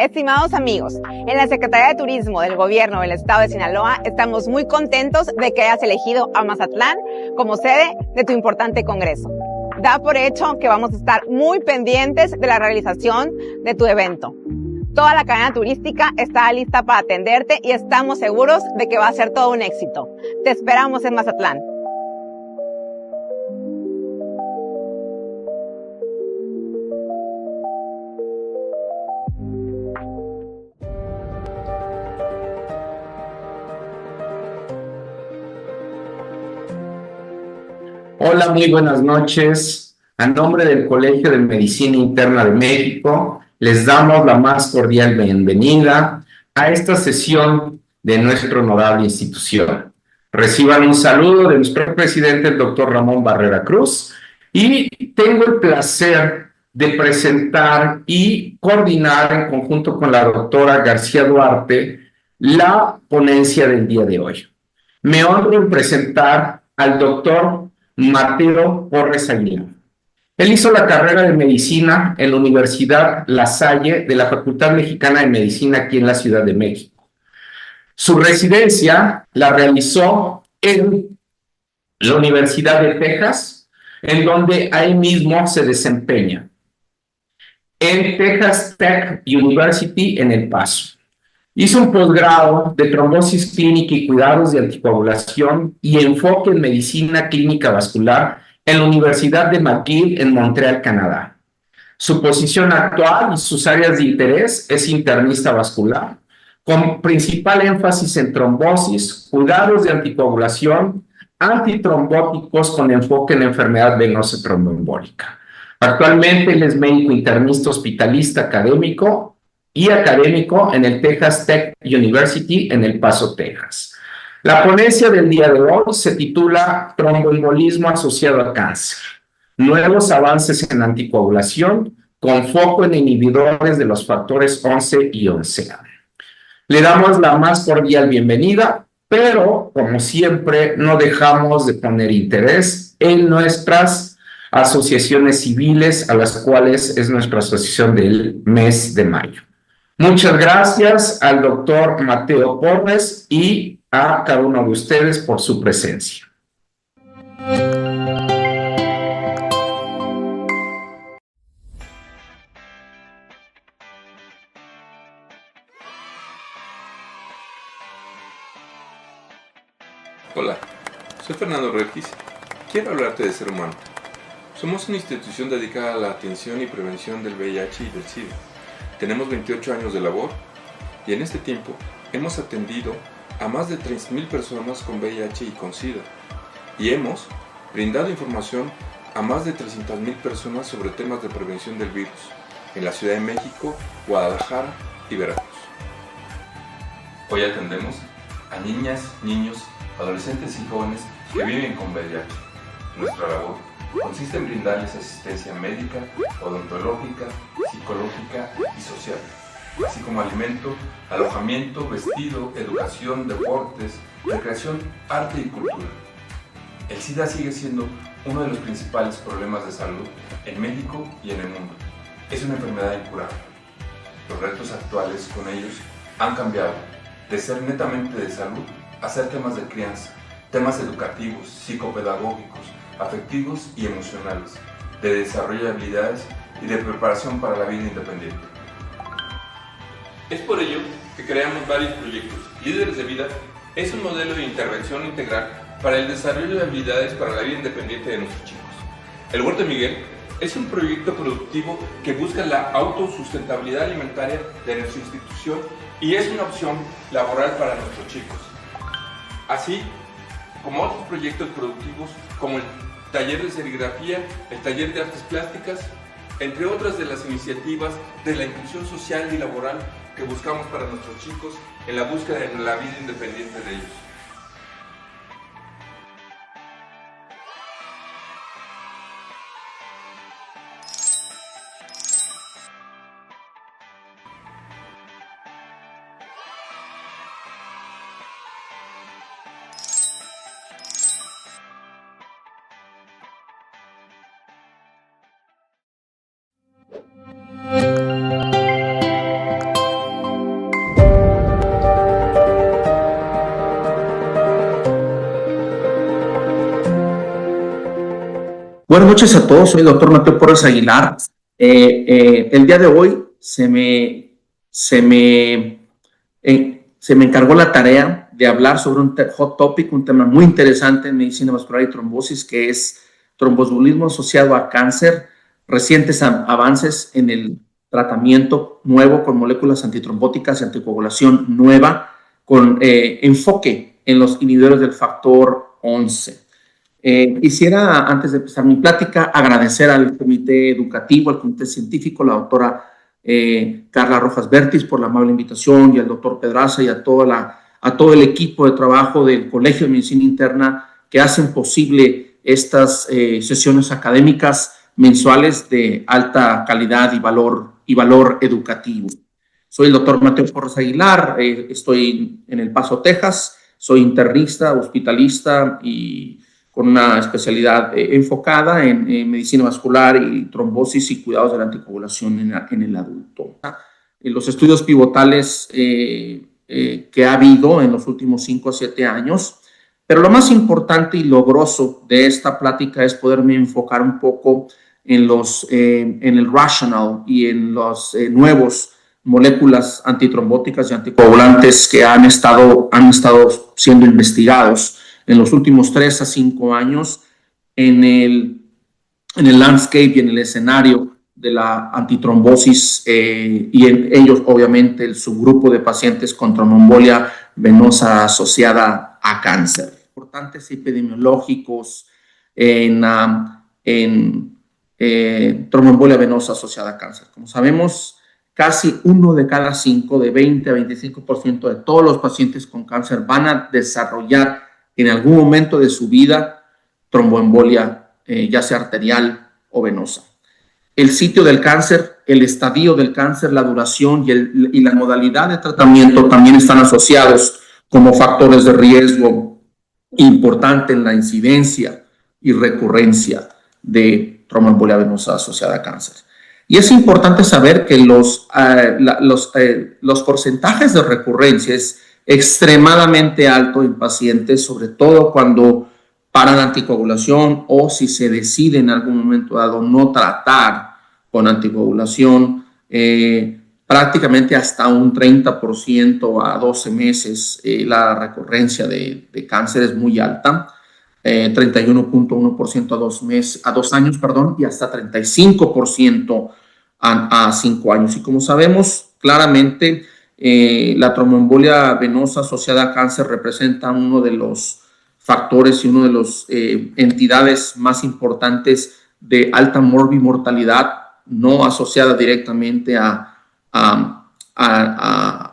Estimados amigos, en la Secretaría de Turismo del Gobierno del Estado de Sinaloa estamos muy contentos de que hayas elegido a Mazatlán como sede de tu importante congreso. Da por hecho que vamos a estar muy pendientes de la realización de tu evento. Toda la cadena turística está lista para atenderte y estamos seguros de que va a ser todo un éxito. Te esperamos en Mazatlán. Hola, muy buenas noches. A nombre del Colegio de Medicina Interna de México, les damos la más cordial bienvenida a esta sesión de nuestra honorable institución. Reciban un saludo de nuestro presidente, el doctor Ramón Barrera Cruz, y tengo el placer de presentar y coordinar en conjunto con la doctora García Duarte la ponencia del día de hoy. Me honro en presentar al doctor Mateo Porres Aguilar. Él hizo la carrera de medicina en la Universidad La Salle de la Facultad Mexicana de Medicina aquí en la Ciudad de México. Su residencia la realizó en la Universidad de Texas, en donde ahí mismo se desempeña. En Texas Tech University en El Paso. Hizo un posgrado de trombosis clínica y cuidados de anticoagulación y enfoque en medicina clínica vascular en la Universidad de McGill en Montreal, Canadá. Su posición actual y sus áreas de interés es internista vascular, con principal énfasis en trombosis, cuidados de anticoagulación, antitrombóticos con enfoque en enfermedad venosa tromboembólica. Actualmente él es médico internista hospitalista académico en el Texas Tech University en El Paso, Texas. La ponencia del día de hoy se titula Tromboembolismo asociado a cáncer. Nuevos avances en anticoagulación con foco en inhibidores de los factores 11 y 11A. Le damos la más cordial bienvenida, pero como siempre no dejamos de poner interés en nuestras asociaciones civiles, a las cuales es nuestra asociación del mes de mayo. Muchas gracias al doctor Mateo Porres y a cada uno de ustedes por su presencia. Hola, soy Fernando Regis. Quiero hablarte de Ser Humano. Somos una institución dedicada a la atención y prevención del VIH y del SIDA. Tenemos 28 años de labor y en este tiempo hemos atendido a más de 3,000 personas con VIH y con SIDA y hemos brindado información a más de 300,000 personas sobre temas de prevención del virus en la Ciudad de México, Guadalajara y Veracruz. Hoy atendemos a niñas, niños, adolescentes y jóvenes que viven con VIH. Nuestra labor consiste en brindarles asistencia médica, odontológica, psicológica y social, así como alimento, alojamiento, vestido, educación, deportes, recreación, arte y cultura. El SIDA sigue siendo uno de los principales problemas de salud en México y en el mundo. Es una enfermedad incurable. Los retos actuales con ellos han cambiado de ser netamente de salud a ser temas de crianza, temas educativos, psicopedagógicos, afectivos y emocionales, de desarrollo de habilidades y de preparación para la vida independiente. Es por ello que creamos varios proyectos. Líderes de Vida es un modelo de intervención integral para el desarrollo de habilidades para la vida independiente de nuestros chicos. El Huerto de Miguel es un proyecto productivo que busca la autosustentabilidad alimentaria de nuestra institución y es una opción laboral para nuestros chicos. Así como otros proyectos productivos como el taller de serigrafía, el taller de artes plásticas, entre otras de las iniciativas de la inclusión social y laboral que buscamos para nuestros chicos en la búsqueda de la vida independiente de ellos. Buenas noches a todos, soy el doctor Mateo Porras Aguilar. El día de hoy se me encargó la tarea de hablar sobre un hot topic, un tema muy interesante en medicina vascular y trombosis, que es trombosbulismo asociado a cáncer, recientes avances en el tratamiento nuevo con moléculas antitrombóticas y anticoagulación nueva, con enfoque en los inhibidores del factor 11. Quisiera, antes de empezar mi plática, agradecer al comité educativo, al comité científico, la doctora Carla Rojas Bertis por la amable invitación, y al doctor Pedraza y a todo el equipo de trabajo del Colegio de Medicina Interna que hacen posible estas sesiones académicas mensuales de alta calidad y valor educativo. Soy el doctor Mateo Porras Aguilar, estoy en El Paso, Texas, soy internista, hospitalista y con una especialidad enfocada en medicina vascular y trombosis y cuidados de la anticoagulación en el adulto. Los estudios pivotales que ha habido en los últimos 5 a 7 años, pero lo más importante y logoroso de esta plática es poderme enfocar un poco en el rationale y en los nuevos moléculas antitrombóticas y anticoagulantes que han estado siendo investigados en los últimos 3 a 5 años en el landscape y en el escenario de la antitrombosis y en ellos, obviamente, el subgrupo de pacientes con tromboembolia venosa asociada a cáncer. Importantes epidemiológicos en tromboembolia venosa asociada a cáncer. Como sabemos, casi 1 de cada 5, de 20 a 25% de todos los pacientes con cáncer van a desarrollar en algún momento de su vida tromboembolia, ya sea arterial o venosa. El sitio del cáncer, el estadio del cáncer, la duración y la modalidad de tratamiento también están asociados como factores de riesgo importante en la incidencia y recurrencia de tromboembolia venosa asociada a cáncer. Y es importante saber que los porcentajes de recurrencia es extremadamente alto en pacientes, sobre todo cuando paran anticoagulación o si se decide en algún momento dado no tratar con anticoagulación, prácticamente hasta un 30% a 12 meses la recurrencia de cáncer es muy alta, 31.1% a 2 años, y hasta 35% a 5 años. Y como sabemos claramente, la tromboembolia venosa asociada a cáncer representa uno de los factores y una de las entidades más importantes de alta mortalidad, no asociada directamente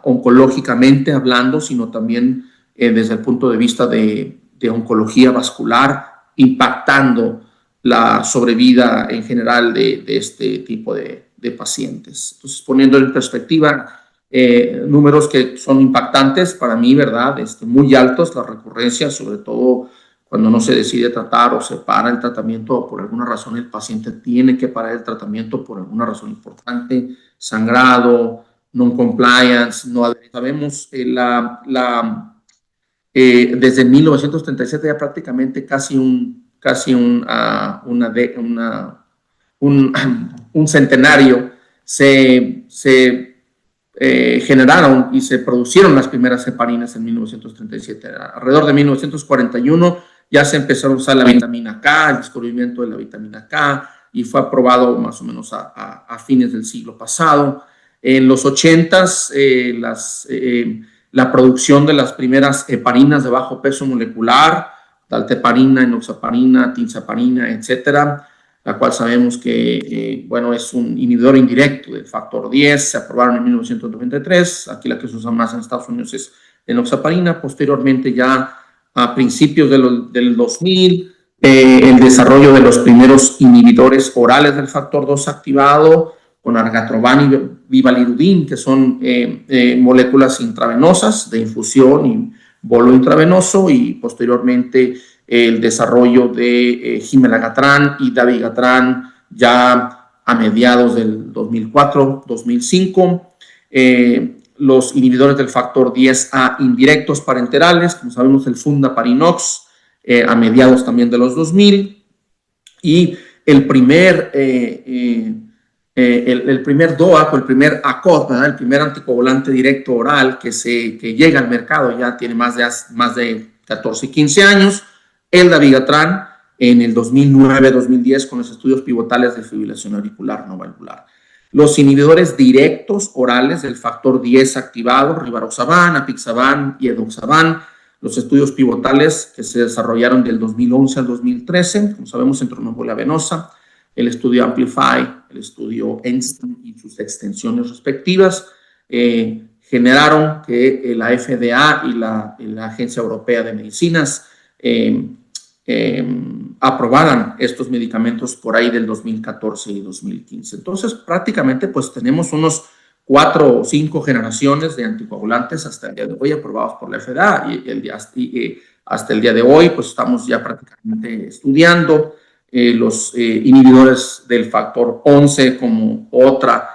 oncológicamente hablando, sino también desde el punto de vista de oncología vascular, impactando la sobrevida en general de este tipo de pacientes. Entonces, poniendo en perspectiva, números que son impactantes para mí, ¿verdad? Muy altos, la recurrencia, sobre todo cuando no se decide tratar o se para el tratamiento o por alguna razón el paciente tiene que parar el tratamiento por alguna razón importante, sangrado, non-compliance, no adherencia. Sabemos desde 1937 ya prácticamente casi un centenario se generaron y se producieron las primeras heparinas en 1937. Alrededor de 1941 ya se empezó a usar la vitamina K, el descubrimiento de la vitamina K, y fue aprobado más o menos a fines del siglo pasado. En los 80s, la producción de las primeras heparinas de bajo peso molecular, dalteparina, enoxaparina, tinzaparina, etcétera, la cual sabemos que, es un inhibidor indirecto del factor 10, se aprobaron en 1993, aquí la que se usa más en Estados Unidos es enoxaparina. Posteriormente, ya a principios del 2000, el desarrollo de los primeros inhibidores orales del factor 2 activado, con argatroban y vivalirudin, que son moléculas intravenosas de infusión y bolo intravenoso, y posteriormente el desarrollo de gimelagatran y dabigatran ya a mediados del 2004-2005. Los inhibidores del factor 10A indirectos parenterales, como sabemos el fundaparinox, a mediados también de los 2000. Y el primer DOAC o el primer ACOT, ¿verdad? El primer anticoagulante directo oral que llega al mercado, ya tiene más de 14, 15 años, el dabigatran, en el 2009-2010 con los estudios pivotales de fibrilación auricular no valvular. Los inhibidores directos orales del factor 10 activado, rivaroxaban, apixaban y edoxaban, los estudios pivotales que se desarrollaron del 2011 al 2013, como sabemos, en tromboembolia venosa, el estudio Amplify, el estudio Einstein y sus extensiones respectivas, generaron que la FDA y la Agencia Europea de Medicinas aprobaran estos medicamentos por ahí del 2014 y 2015. Entonces, prácticamente, pues tenemos unos 4 o 5 generaciones de anticoagulantes hasta el día de hoy aprobados por la FDA y hasta el día de hoy, pues estamos ya prácticamente estudiando los inhibidores del factor 11 como otra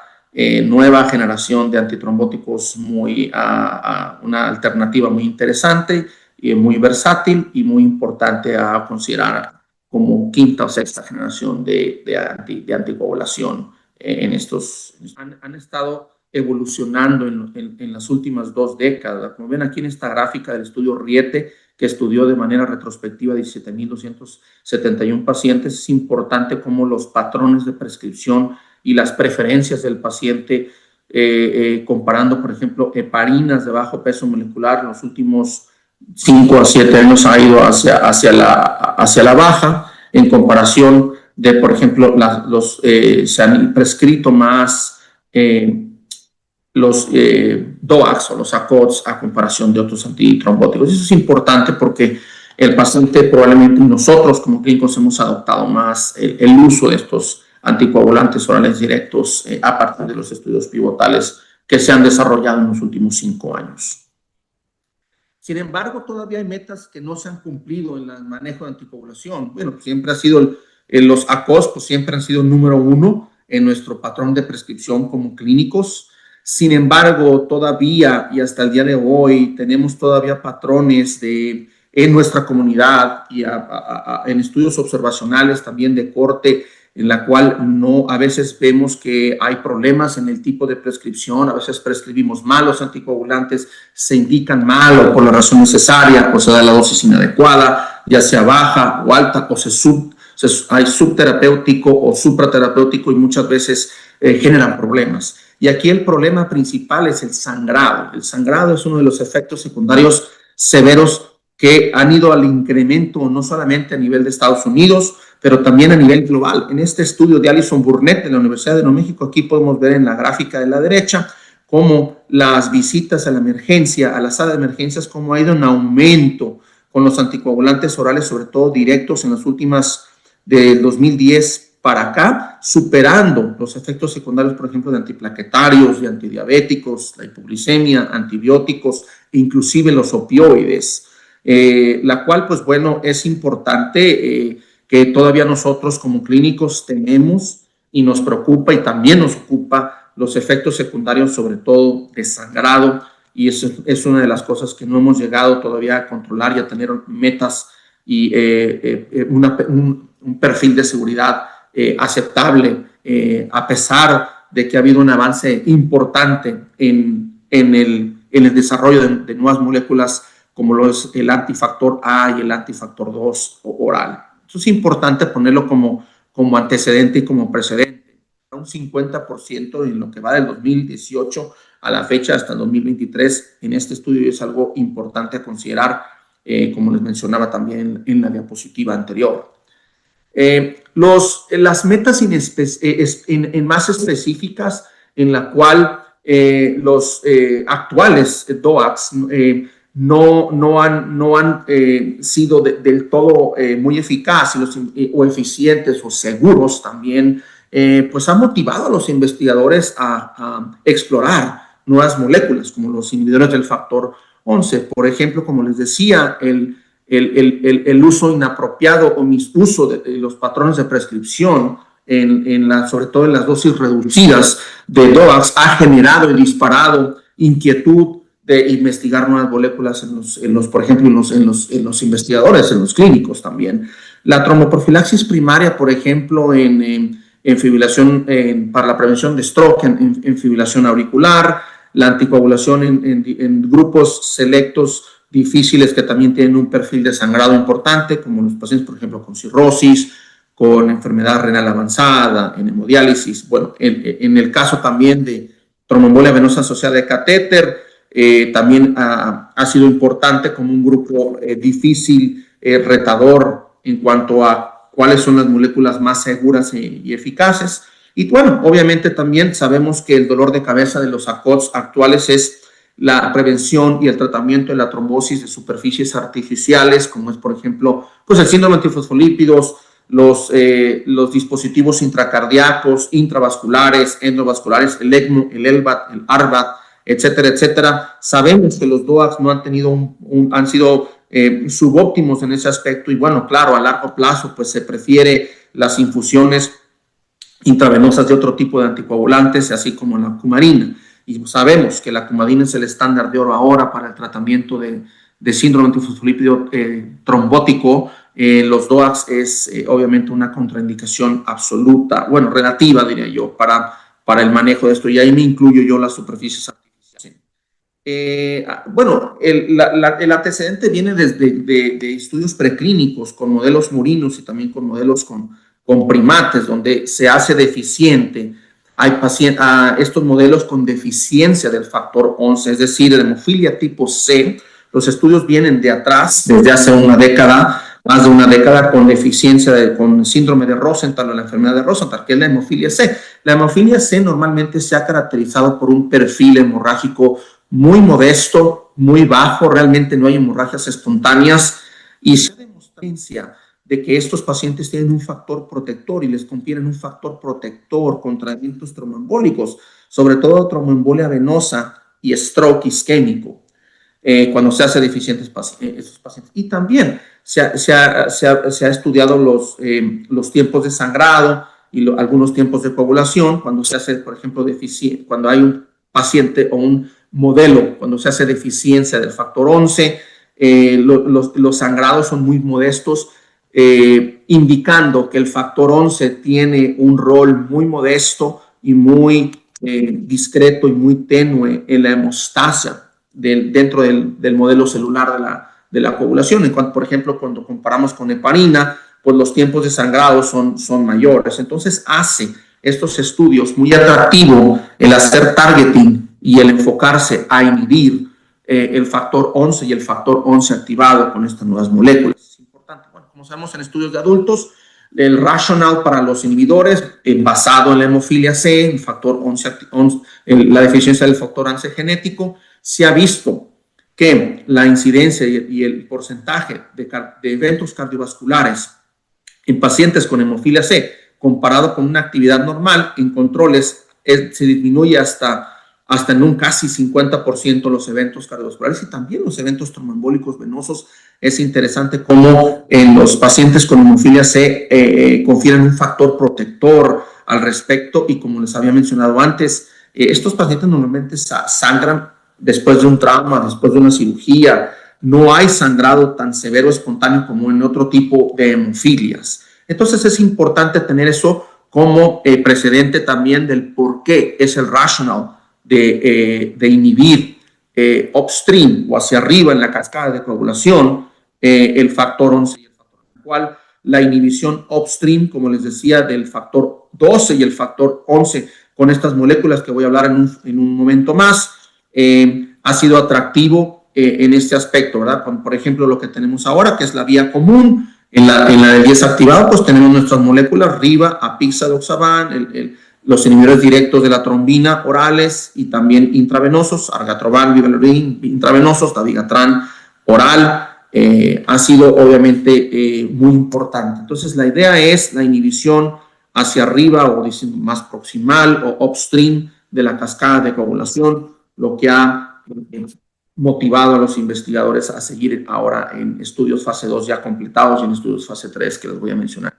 nueva generación de antitrombóticos, una alternativa muy interesante y muy versátil y muy importante a considerar como quinta o sexta generación de anticoagulación en estos. Han estado evolucionando en las últimas 2 décadas. Como ven aquí en esta gráfica del estudio Riete, que estudió de manera retrospectiva 17.271 pacientes, es importante cómo los patrones de prescripción y las preferencias del paciente, comparando, por ejemplo, heparinas de bajo peso molecular en los últimos 5 a 7 años ha ido hacia la baja, en comparación de, por ejemplo, se han prescrito más los DOACs o los ACOTs a comparación de otros antitrombóticos. Eso es importante porque el paciente, probablemente nosotros como clínicos, hemos adoptado más el uso de estos anticoagulantes orales directos a partir de los estudios pivotales que se han desarrollado en los últimos 5 años. Sin embargo, todavía hay metas que no se han cumplido en el manejo de anticoagulación. Bueno, siempre ha sido, los ACOS pues siempre han sido número 1 en nuestro patrón de prescripción como clínicos. Sin embargo, todavía y hasta el día de hoy tenemos todavía patrones en nuestra comunidad y en estudios observacionales también de corte, en la cual a veces vemos que hay problemas en el tipo de prescripción, a veces prescribimos mal los anticoagulantes, se indican mal o por la razón necesaria, o se da la dosis inadecuada, ya sea baja o alta, o hay subterapéutico o supraterapéutico y muchas veces generan problemas. Y aquí el problema principal es el sangrado. El sangrado es uno de los efectos secundarios severos que han ido al incremento no solamente a nivel de Estados Unidos, pero también a nivel global. En este estudio de Alison Burnett de la Universidad de Nuevo México, aquí podemos ver en la gráfica de la derecha cómo las visitas a la emergencia, a la sala de emergencias, cómo ha ido en aumento con los anticoagulantes orales, sobre todo directos, en las últimas del 2010 para acá, superando los efectos secundarios, por ejemplo, de antiplaquetarios, de antidiabéticos, la hipoglicemia, antibióticos, inclusive los opioides, la cual, pues bueno, es importante que todavía nosotros como clínicos tenemos y nos preocupa y también nos ocupa los efectos secundarios, sobre todo de sangrado, y eso es una de las cosas que no hemos llegado todavía a controlar y a tener metas y un perfil de seguridad aceptable, a pesar de que ha habido un avance importante en el desarrollo de nuevas moléculas como lo es el antifactor A y el antifactor 2 oral. Eso es importante ponerlo como antecedente y como precedente. Un 50% en lo que va del 2018 a la fecha hasta el 2023 en este estudio es algo importante a considerar, como les mencionaba también en la diapositiva anterior. Las metas más específicas en la cual los actuales DOACs no han sido del todo muy eficaces o eficientes o seguros también, pues ha motivado a los investigadores a explorar nuevas moléculas como los inhibidores del factor 11. Por ejemplo, como les decía, el uso inapropiado o misuso de los patrones de prescripción, sobre todo en las dosis reducidas de DOACs, ha generado y disparado inquietud de investigar nuevas moléculas por ejemplo, en los investigadores, en los clínicos también. La tromboprofilaxis primaria, por ejemplo, en fibrilación, para la prevención de stroke, en fibrilación auricular, la anticoagulación en grupos selectos difíciles que también tienen un perfil de sangrado importante, como los pacientes, por ejemplo, con cirrosis, con enfermedad renal avanzada, en hemodiálisis. Bueno, en el caso también de tromboembolia venosa asociada de catéter, también ha sido importante como un grupo difícil, retador en cuanto a cuáles son las moléculas más seguras y eficaces. Y bueno, obviamente también sabemos que el dolor de cabeza de los ACOTS actuales es la prevención y el tratamiento de la trombosis de superficies artificiales, como es, por ejemplo, pues el síndrome de antifosfolípidos, los dispositivos intracardíacos, intravasculares, endovasculares, el ECMO, el LVAD, el ARVAD, etcétera, etcétera. Sabemos que los DOACs no han tenido han sido subóptimos en ese aspecto y bueno, claro, a largo plazo pues se prefiere las infusiones intravenosas de otro tipo de anticoagulantes, así como la cumarina. Y sabemos que la cumarina es el estándar de oro ahora para el tratamiento de síndrome antifosfolípido trombótico. Los DOACs es obviamente una contraindicación absoluta, bueno, relativa diría yo, para el manejo de esto, y ahí me incluyo yo las superficies artificiales. Bueno, el antecedente viene desde de estudios preclínicos con modelos murinos y también con modelos con primates, donde se hace deficiente. Hay estos modelos con deficiencia del factor 11, es decir, de hemofilia tipo C. Los estudios vienen de atrás, desde hace una década, más de una década, con deficiencia, con síndrome de Rosenthal o la enfermedad de Rosenthal, que es la hemofilia C. La hemofilia C normalmente se ha caracterizado por un perfil hemorrágico muy modesto, muy bajo, realmente no hay hemorragias espontáneas, y se ha demostrado de que estos pacientes tienen un factor protector y les confieren un factor protector contra eventos tromboembólicos, sobre todo tromboembolia venosa y stroke isquémico, cuando se hace deficientes estos pacientes. Y también se ha estudiado los tiempos de sangrado y algunos tiempos de coagulación, cuando se hace, por ejemplo, cuando hay un paciente o un modelo, cuando se hace deficiencia del factor 11, los sangrados son muy modestos, indicando que el factor 11 tiene un rol muy modesto y muy discreto y muy tenue en la hemostasia dentro del modelo celular de la coagulación. Por ejemplo, cuando comparamos con heparina, pues los tiempos de sangrado son mayores. Entonces hace estos estudios muy atractivo el hacer targeting y el enfocarse a inhibir el factor 11 y el factor 11 activado con estas nuevas moléculas. Es importante. Bueno, como sabemos en estudios de adultos, el rationale para los inhibidores basado en la hemofilia C, el factor 11, la deficiencia del factor 11 genético, se ha visto que la incidencia y el porcentaje de eventos cardiovasculares en pacientes con hemofilia C comparado con una actividad normal en controles se disminuye hasta en un casi 50% los eventos cardiovasculares y también los eventos tromboembólicos venosos. Es interesante cómo en los pacientes con hemofilia C confieren un factor protector al respecto y como les había mencionado antes, estos pacientes normalmente sangran después de un trauma, después de una cirugía. No hay sangrado tan severo espontáneo como en otro tipo de hemofilias. Entonces es importante tener eso como precedente también del por qué es el rationale de inhibir upstream o hacia arriba en la cascada de coagulación el factor 11 y el factor 11, cual la inhibición upstream, como les decía, del factor 12 y el factor 11 con estas moléculas que voy a hablar en un momento más, ha sido atractivo en este aspecto, ¿verdad? Por ejemplo, lo que tenemos ahora, que es la vía común, en la del 10 activado, pues tenemos nuestras moléculas RIVA, apixadoxaban, los inhibidores directos de la trombina orales y también intravenosos, argatroban, vivelorin, intravenosos, dabigatran oral, ha sido obviamente muy importante. Entonces la idea es la inhibición hacia arriba o diciendo más proximal o upstream de la cascada de coagulación, lo que ha motivado a los investigadores a seguir ahora en estudios fase 2 ya completados y en estudios fase 3 que les voy a mencionar.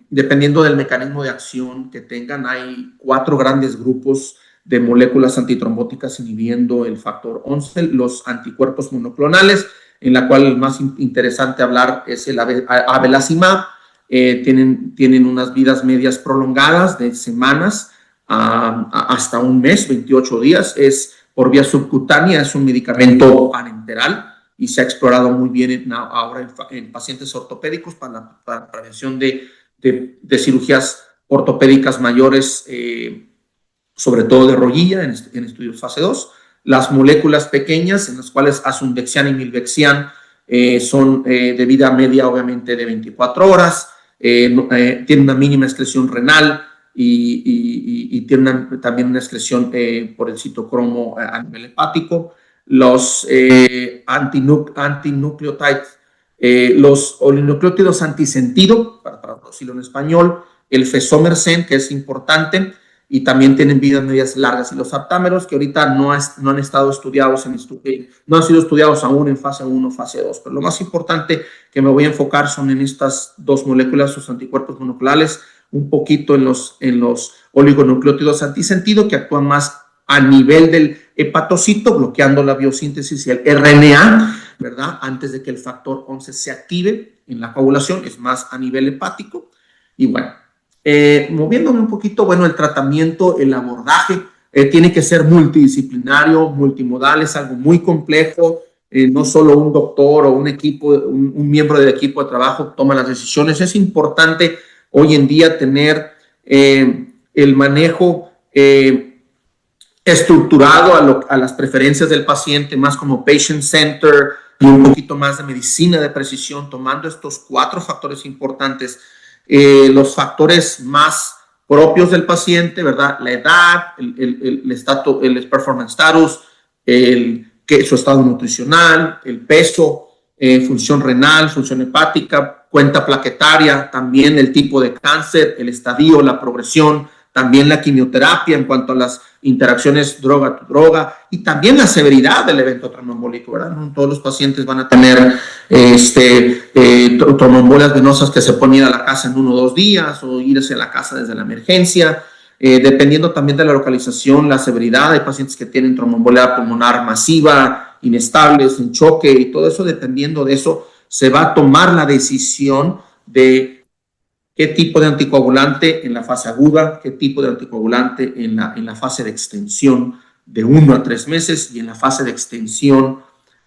Dependiendo del mecanismo de acción que tengan, hay 4 grandes grupos de moléculas antitrombóticas inhibiendo el factor 11, los anticuerpos monoclonales, en la cual el más interesante hablar es el abelacimab. Tienen unas vidas medias prolongadas de semanas hasta un mes, 28 días. Es por vía subcutánea, es un medicamento parenteral y se ha explorado muy bien ahora en pacientes ortopédicos para la prevención de cirugías ortopédicas mayores, sobre todo de rodilla, en estudios fase 2. Las moléculas pequeñas, en las cuales asundexian y milvexian, son de vida media, obviamente, de 24 horas, tienen una mínima excreción renal y tienen también una excreción por el citocromo a nivel hepático. Los antinucleotides, los oligonucleótidos antisentido, para traducirlo en español, el fesomersen, que es importante, y también tienen vidas medias largas, y los aptámeros, que ahorita no han estado estudiados no han sido estudiados aún en fase 1 o fase 2, pero lo más importante que me voy a enfocar son en estas dos moléculas, los anticuerpos monoclonales, un poquito en los oligonucleótidos antisentido, que actúan más a nivel del hepatocito, bloqueando la biosíntesis y el RNA, ¿verdad? Antes de que el factor 11 se active en la coagulación, es más a nivel hepático. Y bueno, moviéndome un poquito, bueno, el tratamiento, el abordaje tiene que ser multidisciplinario, multimodal, es algo muy complejo. No solo un doctor o un equipo, un miembro del equipo de trabajo toma las decisiones. Es importante hoy en día tener el manejo estructurado a las preferencias del paciente, más como patient center y un poquito más de medicina de precisión, tomando estos 4 factores importantes. Los factores más propios del paciente, ¿verdad? La edad, el performance status, su estado nutricional, el peso, función renal, función hepática, cuenta plaquetaria, también el tipo de cáncer, el estadio, la progresión, también la quimioterapia en cuanto a las interacciones droga-droga y también la severidad del evento tromboembólico, ¿verdad? No todos los pacientes van a tener tromboembolias venosas que se pueden ir a la casa en 1 o 2 días o irse a la casa desde la emergencia, dependiendo también de la localización, la severidad. Hay pacientes que tienen tromboembolia pulmonar masiva, inestables, en choque y todo eso. Dependiendo de eso, se va a tomar la decisión de qué tipo de anticoagulante en la fase aguda, qué tipo de anticoagulante en la fase de extensión de 1 a 3 meses y en la fase de extensión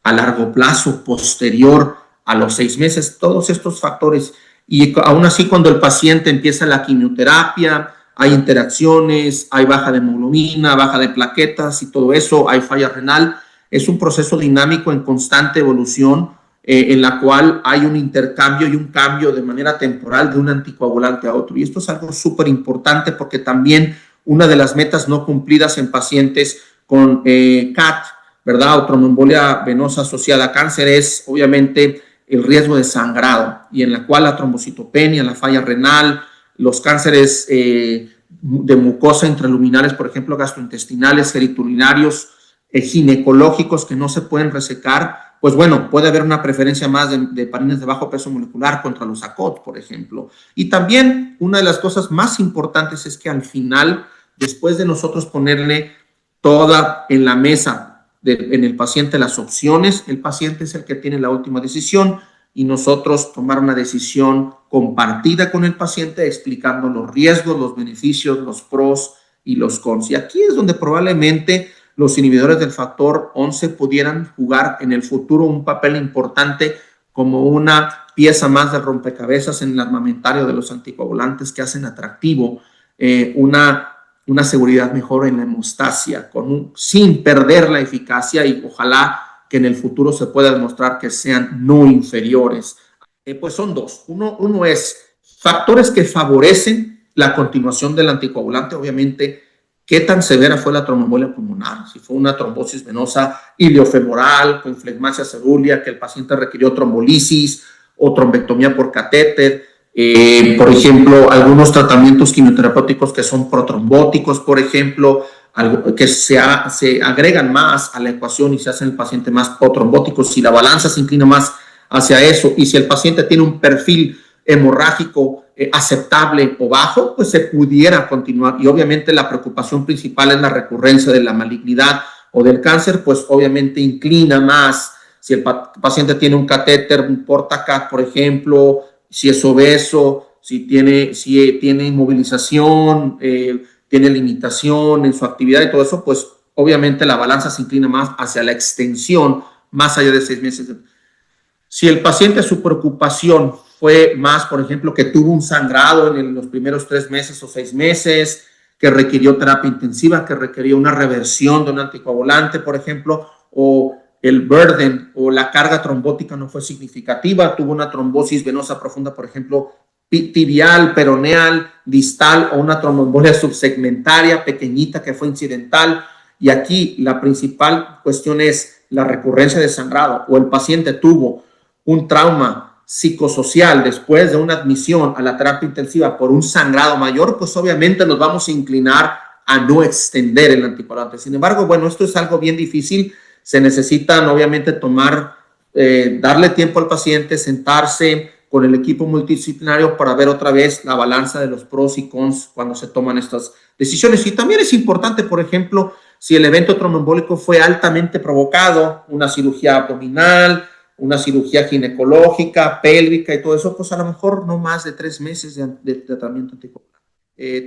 a largo plazo posterior a los 6 meses. Todos estos factores, y aún así cuando el paciente empieza la quimioterapia, hay interacciones, hay baja de hemoglobina, baja de plaquetas y todo eso, hay falla renal. Es un proceso dinámico en constante evolución, en la cual hay un intercambio y un cambio de manera temporal de un anticoagulante a otro. Y esto es algo súper importante porque también una de las metas no cumplidas en pacientes con CAT, ¿verdad? O tromboembolia venosa asociada a cáncer es obviamente el riesgo de sangrado, y en la cual la trombocitopenia, la falla renal, los cánceres de mucosa intraluminales, por ejemplo, gastrointestinales, genitourinarios, ginecológicos que no se pueden resecar, pues bueno, puede haber una preferencia más de parines de bajo peso molecular contra los ACOT, por ejemplo. Y también una de las cosas más importantes es que al final, después de nosotros ponerle toda en la mesa en el paciente las opciones, el paciente es el que tiene la última decisión y nosotros tomar una decisión compartida con el paciente explicando los riesgos, los beneficios, los pros y los cons. Y aquí es donde probablemente los inhibidores del factor 11 pudieran jugar en el futuro un papel importante como una pieza más del rompecabezas en el armamentario de los anticoagulantes que hacen atractivo una seguridad mejor en la hemostasia, sin perder la eficacia, y ojalá que en el futuro se pueda demostrar que sean no inferiores. Pues son 2. Uno es factores que favorecen la continuación del anticoagulante, obviamente. ¿Qué tan severa fue la tromboembolia pulmonar? Si fue una trombosis venosa iliofemoral con flegmasia cerúlea, que el paciente requirió trombolisis o trombectomía por catéter. Por ejemplo, algunos tratamientos quimioterapéuticos que son protrombóticos, por ejemplo, que se agregan más a la ecuación y se hacen el paciente más protrombótico. Si la balanza se inclina más hacia eso y si el paciente tiene un perfil hemorrágico aceptable o bajo, pues se pudiera continuar. Y obviamente la preocupación principal es la recurrencia de la malignidad o del cáncer, pues obviamente inclina más si el paciente tiene un catéter, un Portacat, por ejemplo, si es obeso, si tiene inmovilización, tiene limitación en su actividad y todo eso, pues obviamente la balanza se inclina más hacia la extensión, más allá de 6 meses. Si el paciente, su preocupación fue más, por ejemplo, que tuvo un sangrado en los primeros 3 meses o 6 meses, que requirió terapia intensiva, que requirió una reversión de un anticoagulante, por ejemplo, o el burden o la carga trombótica no fue significativa, tuvo una trombosis venosa profunda, por ejemplo, tibial, peroneal, distal, o una tromboembolia subsegmentaria pequeñita que fue incidental. Y aquí la principal cuestión es la recurrencia de sangrado, o el paciente tuvo un trauma psicosocial después de una admisión a la terapia intensiva por un sangrado mayor, pues obviamente nos vamos a inclinar a no extender el anticoagulante. Sin embargo, bueno, esto es algo bien difícil. Se necesitan obviamente darle tiempo al paciente, sentarse con el equipo multidisciplinario para ver otra vez la balanza de los pros y cons cuando se toman estas decisiones. Y también es importante, por ejemplo, si el evento tromboembólico fue altamente provocado, una cirugía abdominal, una cirugía ginecológica, pélvica y todo eso, pues a lo mejor no más de 3 meses de tratamiento anticoagulante.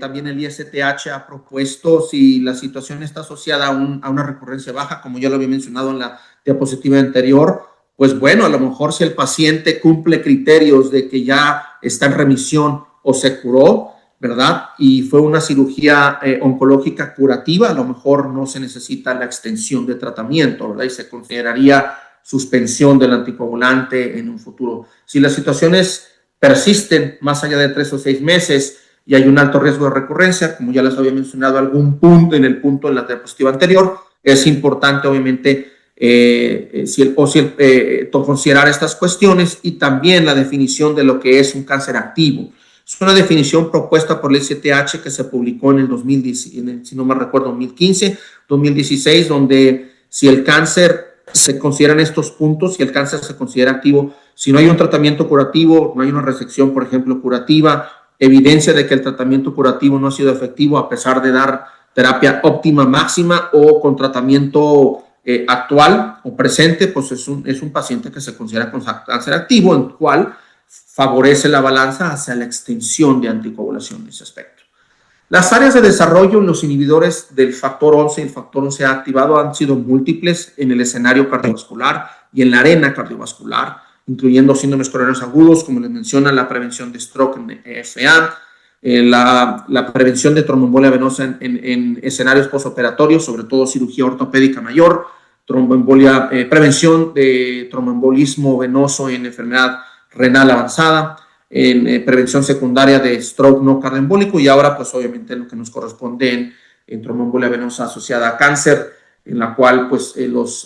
También el ISTH ha propuesto, si la situación está asociada a una recurrencia baja, como ya lo había mencionado en la diapositiva anterior, pues bueno, a lo mejor si el paciente cumple criterios de que ya está en remisión o se curó, ¿verdad? Y fue una cirugía oncológica curativa, a lo mejor no se necesita la extensión de tratamiento, ¿verdad? Y se consideraría suspensión del anticoagulante en un futuro. Si las situaciones persisten más allá de 3 o 6 meses y hay un alto riesgo de recurrencia, como ya les había mencionado en el punto de la diapositiva anterior, es importante obviamente considerar estas cuestiones y también la definición de lo que es un cáncer activo. Es una definición propuesta por el ICTH que se publicó en el 2010, si no me recuerdo, 2015, 2016, donde si el cáncer se consideran estos puntos, si el cáncer se considera activo, si no hay un tratamiento curativo, no hay una resección, por ejemplo, curativa, evidencia de que el tratamiento curativo no ha sido efectivo a pesar de dar terapia óptima máxima o con tratamiento actual o presente, pues es un paciente que se considera con cáncer activo, en el cual favorece la balanza hacia la extensión de anticoagulación en ese aspecto. Las áreas de desarrollo en los inhibidores del factor 11 y el factor 11A activado han sido múltiples en el escenario cardiovascular y en la arena cardiovascular, incluyendo síndromes coronarios agudos, como les menciona, la prevención de stroke en FA, la prevención de tromboembolia venosa en escenarios postoperatorios, sobre todo cirugía ortopédica mayor, prevención de tromboembolismo venoso en enfermedad renal avanzada, en prevención secundaria de stroke no cardioembólico y ahora pues obviamente lo que nos corresponde en tromboembolia venosa asociada a cáncer, en la cual pues los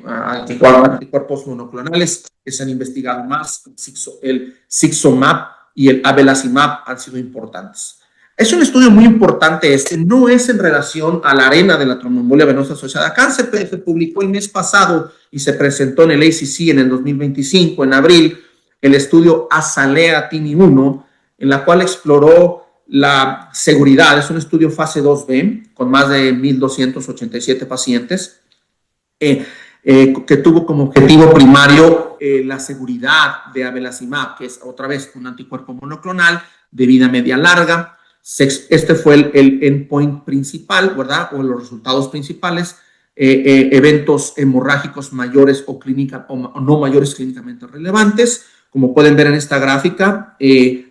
anticuerpos monoclonales que se han investigado más, el Sixomab y el Abelacimab han sido importantes. Es un estudio muy importante no es en relación a la arena de la tromboembolia venosa asociada a cáncer, pero se publicó el mes pasado y se presentó en el ACC en el 2025, en abril, el estudio Azalea-TIMI-1, en la cual exploró la seguridad. Es un estudio fase 2B con más de 1,287 pacientes que tuvo como objetivo primario la seguridad de Abelacimab, que es otra vez un anticuerpo monoclonal de vida media larga. Este fue el endpoint principal, ¿verdad? O los resultados principales. Eventos hemorrágicos mayores o no mayores clínicamente relevantes. Como pueden ver en esta gráfica,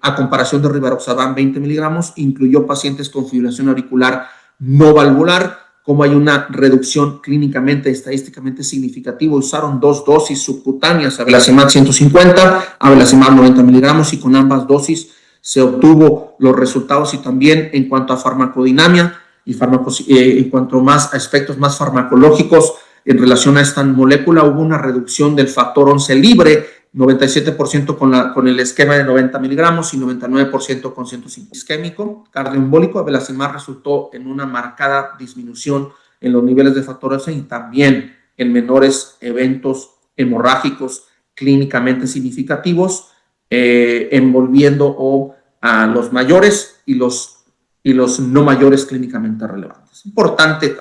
a comparación de Rivaroxaban 20 miligramos, incluyó pacientes con fibrilación auricular no valvular, como hay una reducción clínicamente, estadísticamente significativa. Usaron 2 dosis subcutáneas, Abelacimab 150, Abelacimab 90 miligramos, y con ambas dosis se obtuvo los resultados. Y también en cuanto a farmacodinamia y en cuanto a aspectos más farmacológicos en relación a esta molécula, hubo una reducción del factor 11 libre, 97% con el esquema de 90 miligramos y 99% con 105 isquémico. Cardioembólico, Abelacimab resultó en una marcada disminución en los niveles de factor 11 y también en menores eventos hemorrágicos clínicamente significativos, envolviendo a los mayores y los no mayores clínicamente relevantes. Importante.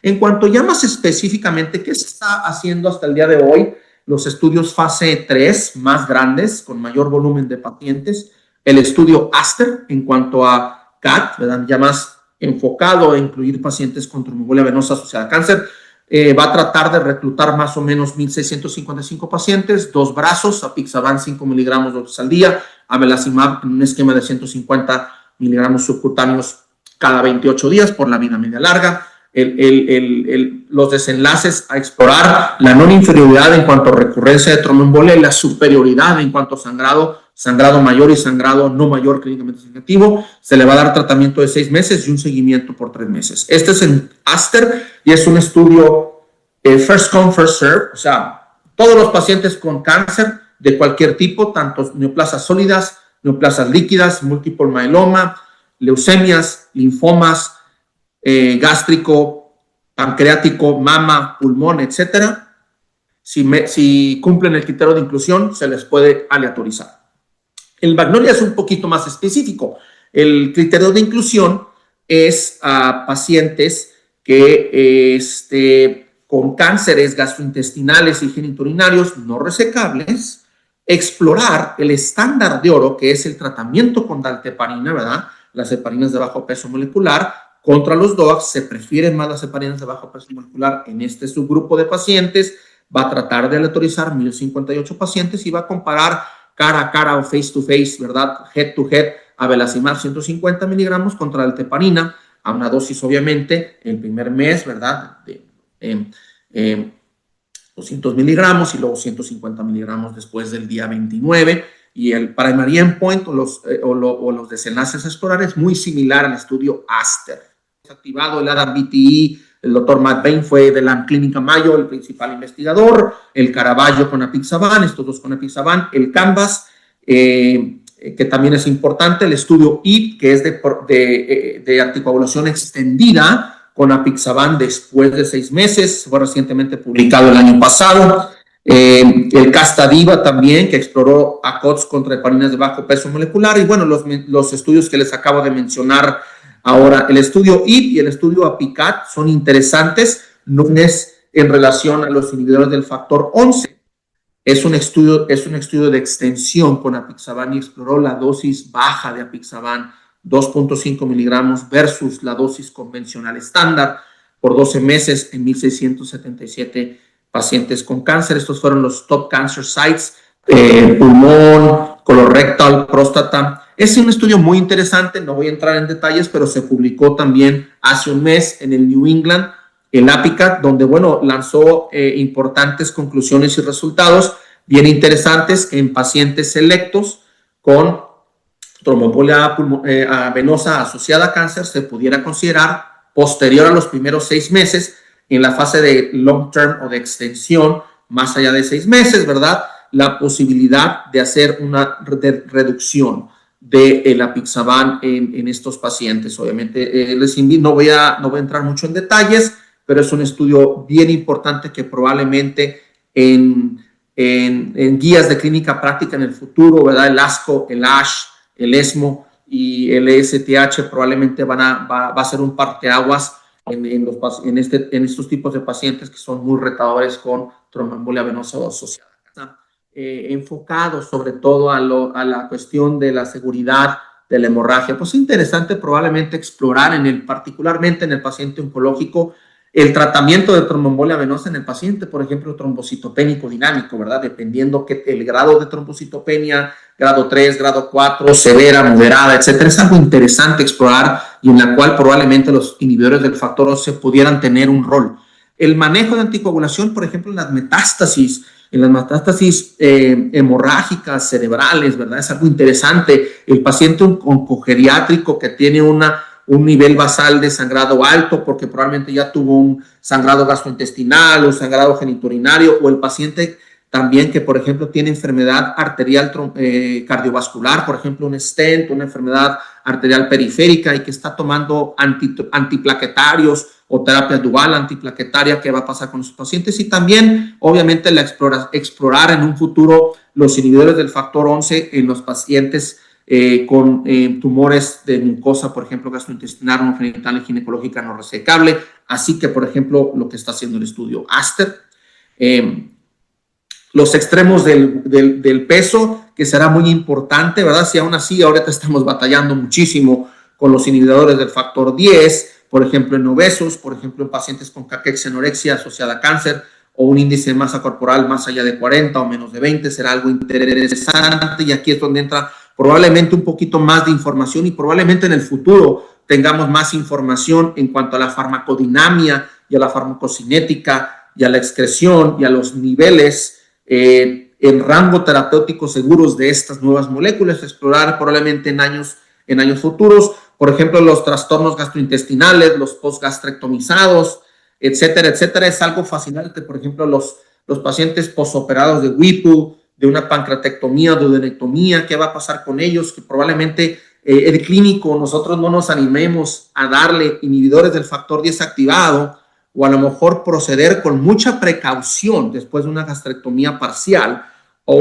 En cuanto ya más específicamente, ¿qué se está haciendo hasta el día de hoy los estudios fase 3 más grandes, con mayor volumen de pacientes, el estudio ASTER en cuanto a CAT, ¿verdad? Ya más enfocado a incluir pacientes con tromboembolia venosa asociada a cáncer, va a tratar de reclutar más o menos 1,655 pacientes, 2 brazos, apixaban 5 miligramos dosis al día, abelacimab en un esquema de 150 miligramos subcutáneos cada 28 días por la vida media larga. Los desenlaces a explorar la no inferioridad en cuanto a recurrencia de tromboembolia y la superioridad en cuanto a sangrado mayor y sangrado no mayor clínicamente significativo. Se le va a dar tratamiento de 6 meses y un seguimiento por 3 meses. Este es en ASTER y es un estudio first come, first serve, o sea, todos los pacientes con cáncer de cualquier tipo, tanto neoplasias sólidas, neoplasias líquidas, múltiple myeloma, leucemias, linfomas, gástrico, pancreático, mama, pulmón, etcétera. Si cumplen el criterio de inclusión, se les puede aleatorizar. El Magnolia es un poquito más específico. El criterio de inclusión es a pacientes que con cánceres gastrointestinales y genitourinarios no resecables, explorar el estándar de oro, que es el tratamiento con dalteparina, ¿verdad? Las heparinas de bajo peso molecular. Contra los DOACs se prefieren más las heparinas de bajo peso molecular en este subgrupo de pacientes. Va a tratar de aleatorizar 1,058 pacientes y va a comparar cara a cara o face to face, ¿verdad? Head to head, abelacimab 150 miligramos contra dalteparina, a una dosis obviamente el primer mes, ¿verdad? De 200 miligramos y luego 150 miligramos después del día 29. Y el primary endpoint o los desenlaces a explorar es muy similar al estudio ASTER. Activado el ADAM-BTE, el doctor Matt Bain fue de la Clínica Mayo el principal investigador, el Caraballo con apixaban, estos dos con apixaban, el Canvas, que también es importante, el estudio IP, que es de anticoagulación extendida con apixaban después de 6 meses, fue recientemente publicado el año pasado. El Castadiva también, que exploró ACOTS contra heparinas de bajo peso molecular, y bueno, los estudios que les acabo de mencionar ahora, el estudio IP y el estudio APICAT son interesantes, no es en relación a los inhibidores del factor 11. Es un estudio de extensión con apixaban y exploró la dosis baja de apixaban, 2.5 miligramos versus la dosis convencional estándar por 12 meses en 1,677 pacientes con cáncer. Estos fueron los top cancer sites, pulmón, colorectal, próstata. Es un estudio muy interesante, no voy a entrar en detalles, pero se publicó también hace un mes en el New England, el APICAT, donde, bueno, lanzó importantes conclusiones y resultados bien interesantes en pacientes selectos con tromboembolia venosa asociada a cáncer. Se pudiera considerar posterior a los primeros 6 meses en la fase de long term o de extensión, más allá de 6 meses, ¿verdad? La posibilidad de hacer una reducción del apixaban en estos pacientes. Obviamente, les invito, no voy a entrar mucho en detalles, pero es un estudio bien importante que probablemente en guías de clínica práctica en el futuro, ¿verdad? El ASCO, el ASH, el ESMO y el ESTH probablemente va a ser un parteaguas en estos tipos de pacientes que son muy retadores con tromboembolia venosa asociada. Enfocado sobre todo a la cuestión de la seguridad de la hemorragia. Pues es interesante probablemente explorar particularmente en el paciente oncológico el tratamiento de tromboembolia venosa en el paciente, por ejemplo, trombocitopénico dinámico, ¿verdad? Dependiendo el grado de trombocitopenia, grado 3, grado 4, severa, moderada, etcétera. Es algo interesante explorar y en la cual probablemente los inhibidores del factor 11 pudieran tener un rol. El manejo de anticoagulación, por ejemplo, en las metástasis hemorrágicas cerebrales, ¿verdad? Es algo interesante. El paciente oncogeriátrico que tiene un nivel basal de sangrado alto porque probablemente ya tuvo un sangrado gastrointestinal o sangrado genitourinario, o el paciente también que, por ejemplo, tiene enfermedad arterial cardiovascular, por ejemplo, un stent, una enfermedad arterial periférica y que está tomando antiplaquetarios o terapia dual antiplaquetaria. ¿Qué va a pasar con esos pacientes? Y también, obviamente, explorar en un futuro los inhibidores del factor 11 en los pacientes con tumores de mucosa, por ejemplo, gastrointestinal, no genital y ginecológica no resecable. Así que, por ejemplo, lo que está haciendo el estudio ASTER. los extremos del peso, que será muy importante, ¿verdad? Si aún así ahorita estamos batallando muchísimo con los inhibidores del factor 10, por ejemplo en obesos, por ejemplo en pacientes con caquexia, anorexia asociada a cáncer, o un índice de masa corporal más allá de 40 o menos de 20, será algo interesante, y aquí es donde entra probablemente un poquito más de información, y probablemente en el futuro tengamos más información en cuanto a la farmacodinamia y a la farmacocinética y a la excreción y a los niveles en rango terapéutico seguros de estas nuevas moléculas, explorar probablemente en años futuros, por ejemplo, los trastornos gastrointestinales, los postgastrectomizados, etcétera, etcétera. Es algo fascinante, por ejemplo, los pacientes posoperados de WIPU, de una pancreatectomía, duodenectomía, ¿qué va a pasar con ellos? Que probablemente el clínico, nosotros no nos animemos a darle inhibidores del factor 10 activado, o a lo mejor proceder con mucha precaución después de una gastrectomía parcial o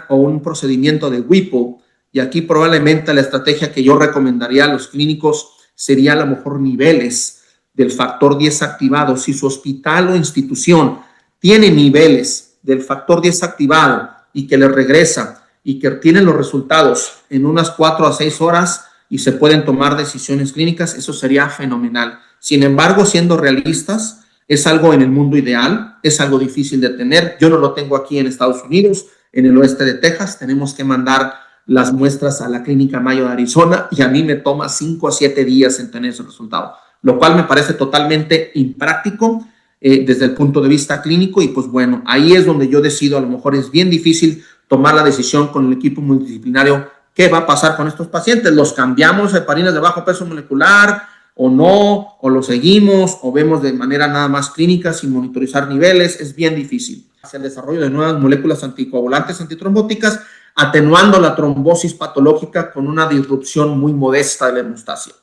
un procedimiento de WIPO. Y aquí probablemente la estrategia que yo recomendaría a los clínicos sería a lo mejor niveles del factor 10 activado. Si su hospital o institución tiene niveles del factor 10 activado y que le regresa y que tienen los resultados en unas 4 a 6 horas y se pueden tomar decisiones clínicas, eso sería fenomenal. Sin embargo, siendo realistas, es algo en el mundo ideal, es algo difícil de tener. Yo no lo tengo aquí en Estados Unidos, en el oeste de Texas. Tenemos que mandar las muestras a la Clínica Mayo de Arizona y a mí me toma 5 a 7 días en tener ese resultado, lo cual me parece totalmente impráctico desde el punto de vista clínico. Y pues bueno, ahí es donde yo decido, a lo mejor es bien difícil tomar la decisión con el equipo multidisciplinario, ¿qué va a pasar con estos pacientes? ¿Los cambiamos a heparinas de bajo peso molecular o no? ¿O lo seguimos? ¿O vemos de manera nada más clínica sin monitorizar niveles? Es bien difícil. Hacia el desarrollo de nuevas moléculas anticoagulantes, antitrombóticas, atenuando la trombosis patológica con una disrupción muy modesta de la hemostasia.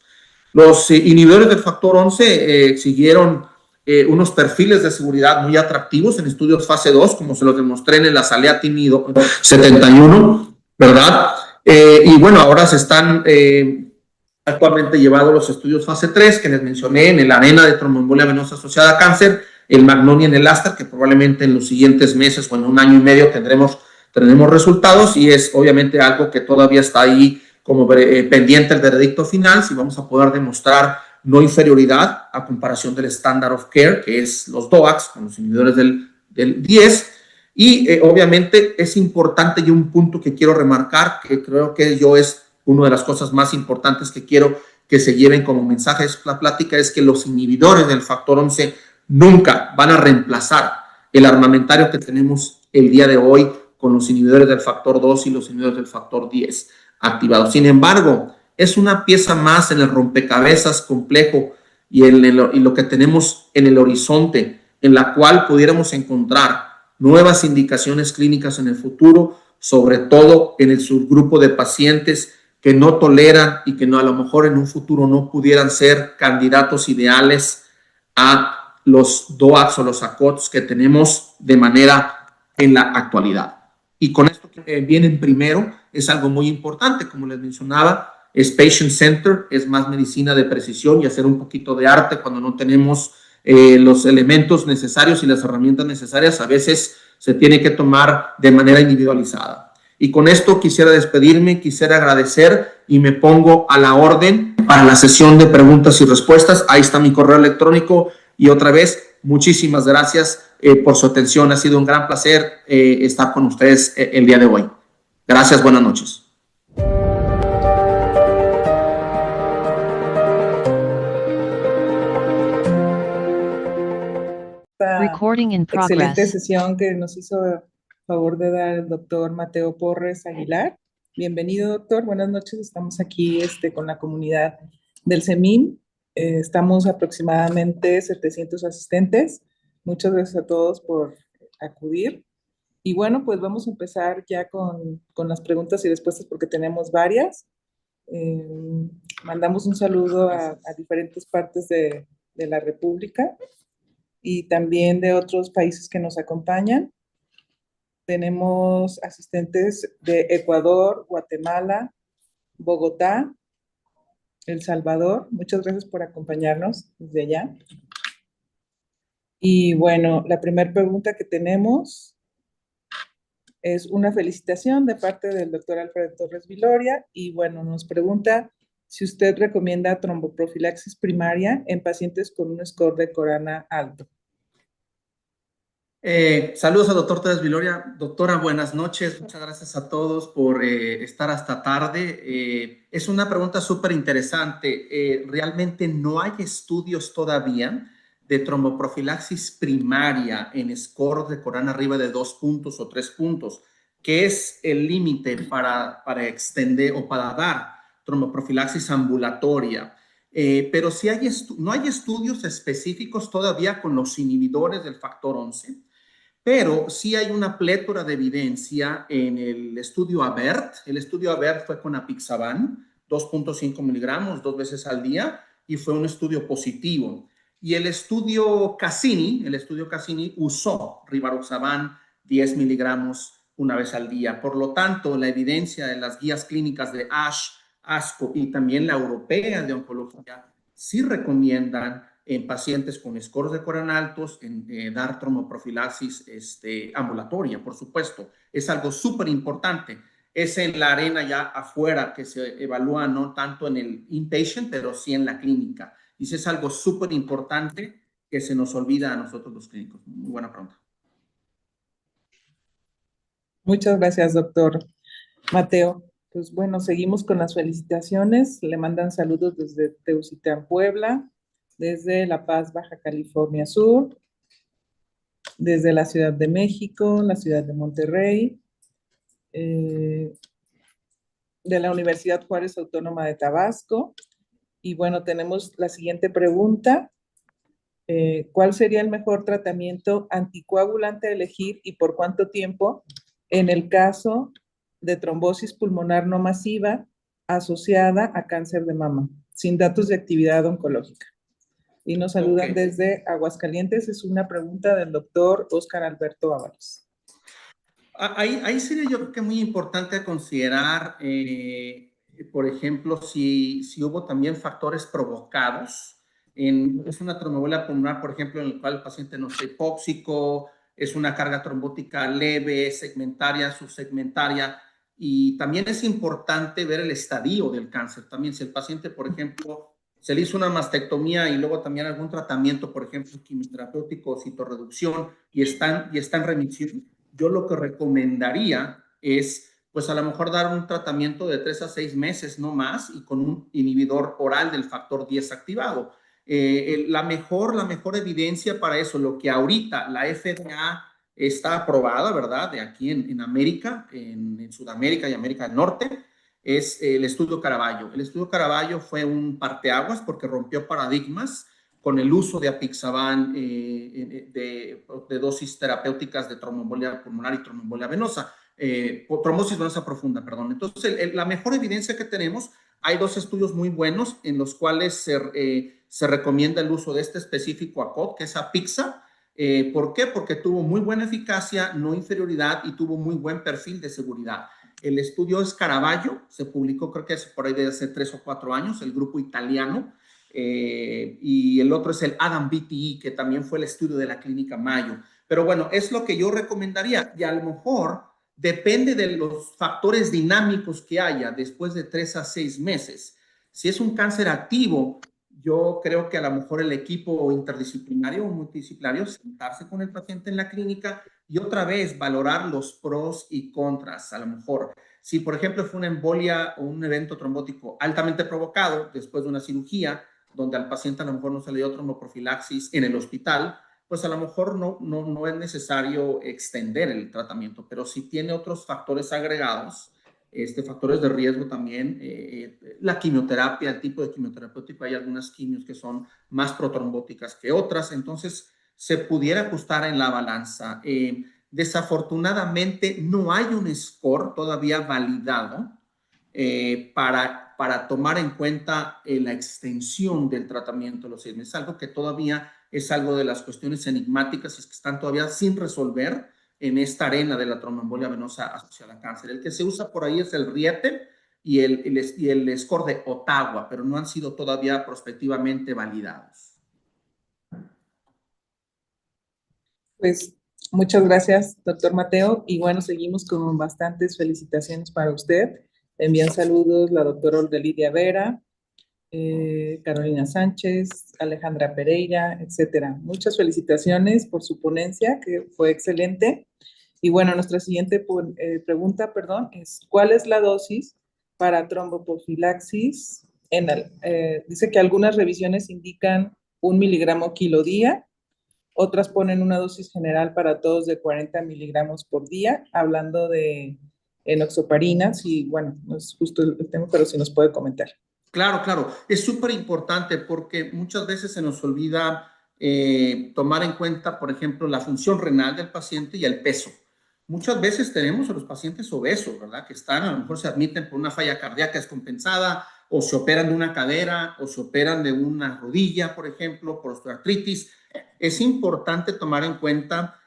Los inhibidores del factor 11 siguieron unos perfiles de seguridad muy atractivos en estudios fase 2, como se los demostré en el Azalea Timido 71, ¿verdad? Y bueno, ahora se están actualmente llevados los estudios fase 3 que les mencioné en el ARENA de tromboembolia venosa asociada a cáncer, el Magnolia en el Aster, que probablemente en los siguientes meses o en un año y medio tendremos resultados, y es obviamente algo que todavía está ahí como pendiente el veredicto final, si vamos a poder demostrar no inferioridad a comparación del standard of care, que es los DOACs, con los inhibidores del 10. Y obviamente es importante, y un punto que quiero remarcar, que creo que yo es una de las cosas más importantes que quiero que se lleven como mensaje de la plática, es que los inhibidores del factor 11 nunca van a reemplazar el armamentario que tenemos el día de hoy con los inhibidores del factor 2 y los inhibidores del factor 10 activados. Sin embargo, es una pieza más en el rompecabezas complejo y lo que tenemos en el horizonte, en la cual pudiéramos encontrar nuevas indicaciones clínicas en el futuro, sobre todo en el subgrupo de pacientes que no toleran y que no, a lo mejor en un futuro no pudieran ser candidatos ideales a los DOACs o los ACOTs que tenemos de manera en la actualidad. Y con esto que viene en primero, es algo muy importante, como les mencionaba, es patient center, es más medicina de precisión y hacer un poquito de arte cuando no tenemos los elementos necesarios y las herramientas necesarias. A veces se tiene que tomar de manera individualizada. Y con esto quisiera despedirme, quisiera agradecer y me pongo a la orden para la sesión de preguntas y respuestas. Ahí está mi correo electrónico y otra vez, muchísimas gracias por su atención. Ha sido un gran placer estar con ustedes el día de hoy. Gracias, buenas noches. Excelente sesión que nos hizo favor de dar el doctor Mateo Porres Aguilar. Bienvenido, doctor. Buenas noches. Estamos aquí con la comunidad del CEMIN. Estamos aproximadamente 700 asistentes. Muchas gracias a todos por acudir. Y bueno, pues vamos a empezar ya con las preguntas y respuestas porque tenemos varias. Mandamos un saludo a diferentes partes de la República y también de otros países que nos acompañan. Tenemos asistentes de Ecuador, Guatemala, Bogotá, El Salvador. Muchas gracias por acompañarnos desde allá. Y bueno, la primera pregunta que tenemos Es una felicitación de parte del doctor Alfredo Torres Viloria y bueno, nos pregunta si usted recomienda tromboprofilaxis primaria en pacientes con un score de Corana alto. Saludos al doctor Torres Viloria. Doctora, buenas noches. Muchas gracias a todos por estar hasta tarde. Es una pregunta súper interesante. Realmente no hay estudios todavía de tromboprofilaxis primaria en score de Corana arriba de 2 puntos o 3 puntos, que es el límite para extender o para dar tromboprofilaxis ambulatoria. Pero sí no hay estudios específicos todavía con los inhibidores del factor 11. Pero sí hay una plétora de evidencia en el estudio AVERT. El estudio AVERT fue con apixaban, 2.5 miligramos 2 veces al día, y fue un estudio positivo. Y el estudio Cassini usó rivaroxaban 10 miligramos una vez al día. Por lo tanto, la evidencia de las guías clínicas de ASH, ASCO y también la europea de oncología sí recomiendan en pacientes con scores de Corana altos, dar tromboprofilaxis ambulatoria, por supuesto. Es algo súper importante. Es en la arena ya afuera que se evalúa, no tanto en el inpatient, pero sí en la clínica. Y sí es algo súper importante que se nos olvida a nosotros los clínicos. Muy buena pregunta. Muchas gracias, doctor Mateo. Pues bueno, seguimos con las felicitaciones. Le mandan saludos desde Teucitlán, Puebla, desde La Paz, Baja California Sur, desde la Ciudad de México, la Ciudad de Monterrey, de la Universidad Juárez Autónoma de Tabasco. Y bueno, tenemos la siguiente pregunta. ¿Cuál sería el mejor tratamiento anticoagulante a elegir y por cuánto tiempo en el caso de trombosis pulmonar no masiva asociada a cáncer de mama, sin datos de actividad oncológica? Y nos saludan desde Aguascalientes. Es una pregunta del doctor Óscar Alberto Ábalos. Ahí sería yo creo que muy importante considerar, por ejemplo, si hubo también factores provocados. Es una tromboembolia pulmonar, por ejemplo, en el cual el paciente no está hipóxico, es una carga trombótica leve, segmentaria, subsegmentaria, y también es importante ver el estadio del cáncer. También si el paciente, por ejemplo, se le hizo una mastectomía y luego también algún tratamiento, por ejemplo, quimioterapéutico o citorreducción y está en remisión, yo lo que recomendaría es, pues a lo mejor dar un tratamiento de 3 a 6 meses, no más, y con un inhibidor oral del factor 10 activado. La mejor evidencia para eso, lo que ahorita la FDA está aprobada, ¿verdad? De aquí en América, en Sudamérica y América del Norte, es el estudio Caraballo. El estudio Caraballo fue un parteaguas porque rompió paradigmas con el uso de apixaban de dosis terapéuticas de tromboembolia pulmonar y tromboembolia venosa, trombosis venosa profunda, perdón. Entonces, la mejor evidencia que tenemos, hay 2 estudios muy buenos en los cuales se recomienda el uso de este específico ACOT, que es apixa. ¿Por qué? Porque tuvo muy buena eficacia, no inferioridad y tuvo muy buen perfil de seguridad. El estudio es Caraballo, se publicó creo que es por ahí de hace 3 o 4 años, el grupo italiano, y el otro es el ADAM-BTE, que también fue el estudio de la clínica Mayo. Pero bueno, es lo que yo recomendaría, y a lo mejor depende de los factores dinámicos que haya después de 3 a 6 meses. Si es un cáncer activo, yo creo que a lo mejor el equipo interdisciplinario o multidisciplinario, sentarse con el paciente en la clínica y otra vez valorar los pros y contras. A lo mejor, si por ejemplo fue una embolia o un evento trombótico altamente provocado después de una cirugía, donde al paciente a lo mejor no se le dio tromboprofilaxis en el hospital, pues a lo mejor no es necesario extender el tratamiento, pero si tiene otros factores agregados, factores de riesgo también, la quimioterapia, el tipo de quimioterapéutico, hay algunas quimios que son más protrombóticas que otras, entonces se pudiera ajustar en la balanza. Desafortunadamente no hay un score todavía validado para tomar en cuenta la extensión del tratamiento de los 6 meses, algo que todavía es algo de las cuestiones enigmáticas y es que están todavía sin resolver en esta arena de la tromboembolia venosa asociada a cáncer. El que se usa por ahí es el RIETE y el score de Ottawa, pero no han sido todavía prospectivamente validados. Pues Muchas gracias, doctor Mateo. Y bueno, seguimos con bastantes felicitaciones para usted. Le envían saludos la doctora Olga Lidia Vera, Carolina Sánchez, Alejandra Pereira, etcétera. Muchas felicitaciones por su ponencia, que fue excelente. Y bueno, nuestra siguiente pregunta, perdón, es ¿cuál es la dosis para tromboprofilaxis? Dice que algunas revisiones indican 1 miligramo kilo día, otras ponen una dosis general para todos de 40 miligramos por día, hablando de enoxaparina. Y bueno, no es justo el tema, pero si nos puede comentar. Claro, claro. Es súper importante porque muchas veces se nos olvida tomar en cuenta, por ejemplo, la función renal del paciente y el peso. Muchas veces tenemos a los pacientes obesos, ¿verdad? Que a lo mejor se admiten por una falla cardíaca descompensada, o se operan de una cadera, o se operan de una rodilla, por ejemplo, por osteoartritis. Es importante tomar en cuenta,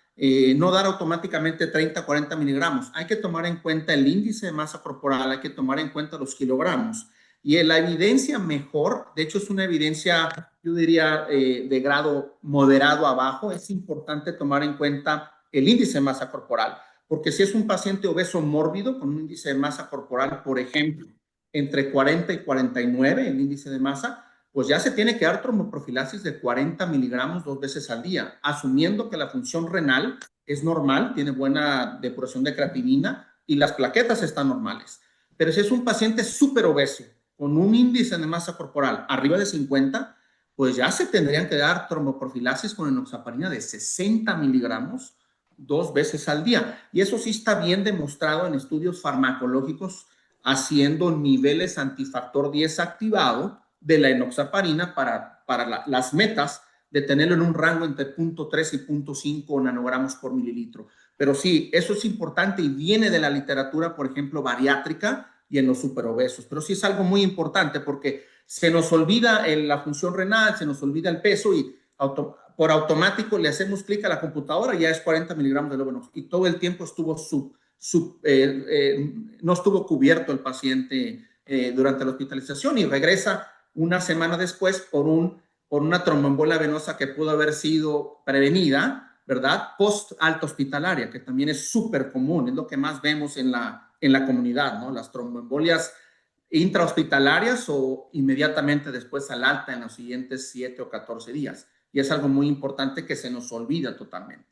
no dar automáticamente 30, 40 miligramos. Hay que tomar en cuenta el índice de masa corporal, hay que tomar en cuenta los kilogramos. Y la evidencia mejor, de hecho es una evidencia, yo diría, de grado moderado abajo, es importante tomar en cuenta el índice de masa corporal, porque si es un paciente obeso mórbido con un índice de masa corporal, por ejemplo, entre 40 y 49, el índice de masa, pues ya se tiene que dar tromboprofilaxis de 40 miligramos 2 veces al día, asumiendo que la función renal es normal, tiene buena depuración de creatinina y las plaquetas están normales. Pero si es un paciente súper obeso, con un índice de masa corporal arriba de 50, pues ya se tendrían que dar tromboprofilaxis con enoxaparina de 60 miligramos 2 veces al día. Y eso sí está bien demostrado en estudios farmacológicos, haciendo niveles antifactor 10 activado de la enoxaparina para las metas de tenerlo en un rango entre 0.3 y 0.5 nanogramos por mililitro. Pero sí, eso es importante y viene de la literatura, por ejemplo, bariátrica y en los superobesos. Pero sí es algo muy importante porque se nos olvida la función renal, se nos olvida el peso y por automático le hacemos clic a la computadora y ya es 40 miligramos de Lovenox. Y todo el tiempo estuvo no estuvo cubierto el paciente durante la hospitalización y regresa una semana después por una tromboembolia venosa que pudo haber sido prevenida, ¿verdad? Post-alta hospitalaria, que también es súper común, es lo que más vemos en la comunidad, ¿no? Las tromboembolias intrahospitalarias o inmediatamente después al alta en los siguientes 7 o 14 días. Y es algo muy importante que se nos olvida totalmente.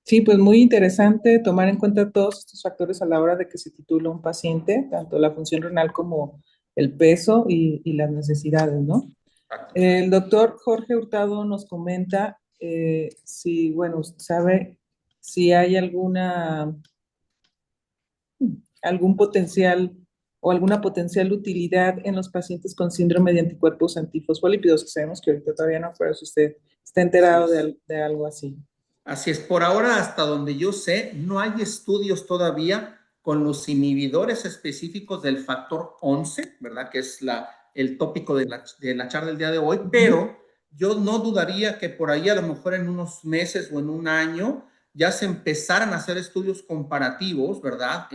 Sí, pues muy interesante tomar en cuenta todos estos factores a la hora de que se titula un paciente, tanto la función renal como el peso y las necesidades, ¿no? El doctor Jorge Hurtado nos comenta si, bueno, usted sabe si hay algún potencial o alguna potencial utilidad en los pacientes con síndrome de anticuerpos antifosfolípidos, que sabemos que ahorita todavía no, pero si usted está enterado de algo así. Así es, por ahora, hasta donde yo sé, no hay estudios todavía con los inhibidores específicos del factor 11, ¿verdad? Que es el tópico de la charla del día de hoy, pero yo no dudaría que por ahí a lo mejor en unos meses o en un año ya se empezaran a hacer estudios comparativos, ¿verdad?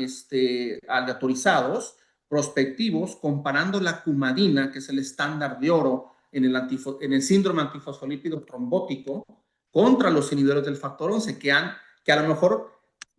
Aleatorizados, prospectivos, comparando la cumadina, que es el estándar de oro en el síndrome antifosfolípido trombótico, contra los inhibidores del factor 11, que a lo mejor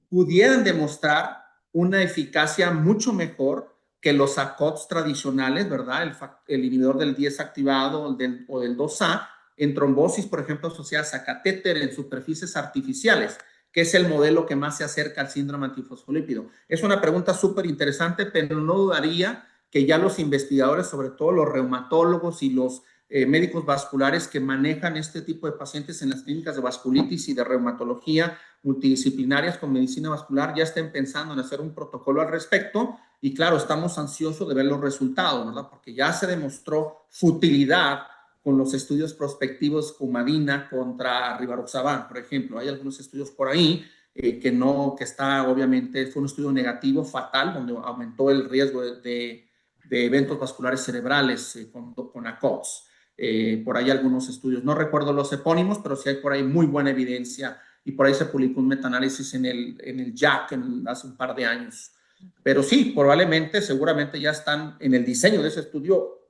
pudieran demostrar una eficacia mucho mejor que los ACOTs tradicionales, ¿verdad? El inhibidor del 10 activado o del 2A en trombosis, por ejemplo, asociadas a catéter en superficies artificiales, que es el modelo que más se acerca al síndrome antifosfolípido. Es una pregunta súper interesante, pero no dudaría que ya los investigadores, sobre todo los reumatólogos y los médicos vasculares que manejan este tipo de pacientes en las clínicas de vasculitis y de reumatología multidisciplinarias con medicina vascular ya estén pensando en hacer un protocolo al respecto y claro, estamos ansiosos de ver los resultados, ¿verdad? Porque ya se demostró futilidad con los estudios prospectivos cumadina contra rivaroxaban, por ejemplo. Hay algunos estudios por ahí que está obviamente, fue un estudio negativo, fatal, donde aumentó el riesgo de eventos vasculares cerebrales con ACOTS. Por ahí algunos estudios, no recuerdo los epónimos, pero sí hay por ahí muy buena evidencia y por ahí se publicó un metaanálisis en el JAC hace un par de años. Pero sí, probablemente, seguramente ya están en el diseño de ese estudio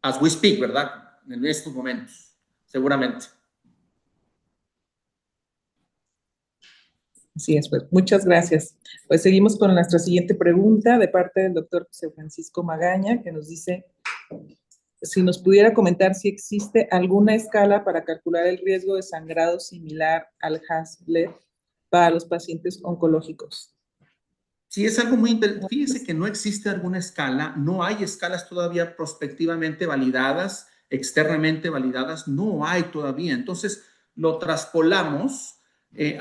as we speak, ¿verdad? En estos momentos, seguramente. Así es, pues muchas gracias. Pues seguimos con nuestra siguiente pregunta de parte del doctor José Francisco Magaña, que nos dice si nos pudiera comentar si existe alguna escala para calcular el riesgo de sangrado similar al HAS-BLED para los pacientes oncológicos. Sí, es algo muy interesante. Fíjese que no existe alguna escala, no hay escalas todavía prospectivamente validadas, externamente validadas, no hay todavía. Entonces, lo traspolamos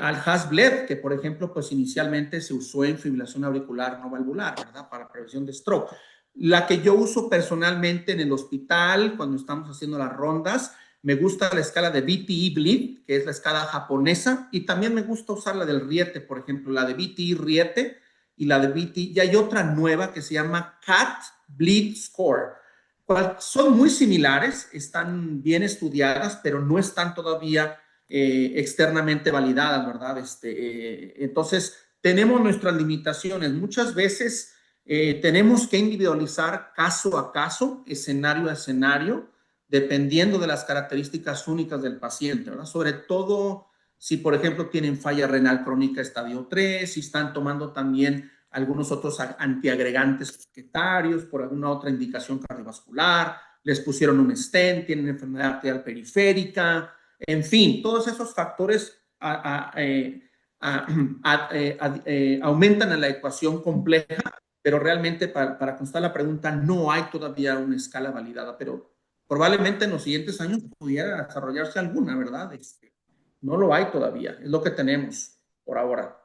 al HAS-BLED, que por ejemplo, pues inicialmente se usó en fibrilación auricular no valvular, ¿verdad? Para prevención de stroke. La que yo uso personalmente en el hospital, cuando estamos haciendo las rondas, me gusta la escala de VTE Bleed, que es la escala japonesa, y también me gusta usar la del Riete, por ejemplo, la de VTE Riete y la de VTE. Y hay otra nueva que se llama CAT Bleed Score. Son muy similares, están bien estudiadas, pero no están todavía externamente validadas, ¿verdad? Entonces, tenemos nuestras limitaciones. Muchas veces tenemos que individualizar caso a caso, escenario a escenario, dependiendo de las características únicas del paciente, ¿verdad? Sobre todo si, por ejemplo, tienen falla renal crónica estadio 3, si están tomando también algunos otros antiagregantes plaquetarios por alguna otra indicación cardiovascular, les pusieron un stent, tienen enfermedad arterial periférica, en fin, todos esos factores aumentan a la ecuación compleja, pero realmente para contestar la pregunta no hay todavía una escala validada, pero probablemente en los siguientes años pudiera desarrollarse alguna, ¿verdad? No lo hay todavía, es lo que tenemos por ahora.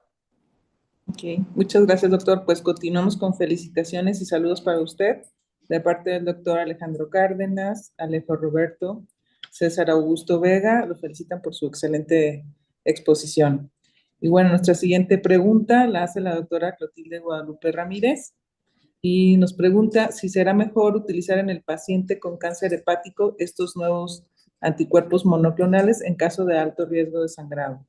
Ok, muchas gracias, doctor. Pues continuamos con felicitaciones y saludos para usted de parte del doctor Alejandro Cárdenas, Alejo Roberto, César Augusto Vega. Lo felicitan por su excelente exposición. Y bueno, nuestra siguiente pregunta la hace la doctora Clotilde Guadalupe Ramírez y nos pregunta si será mejor utilizar en el paciente con cáncer hepático estos nuevos anticuerpos monoclonales en caso de alto riesgo de sangrado.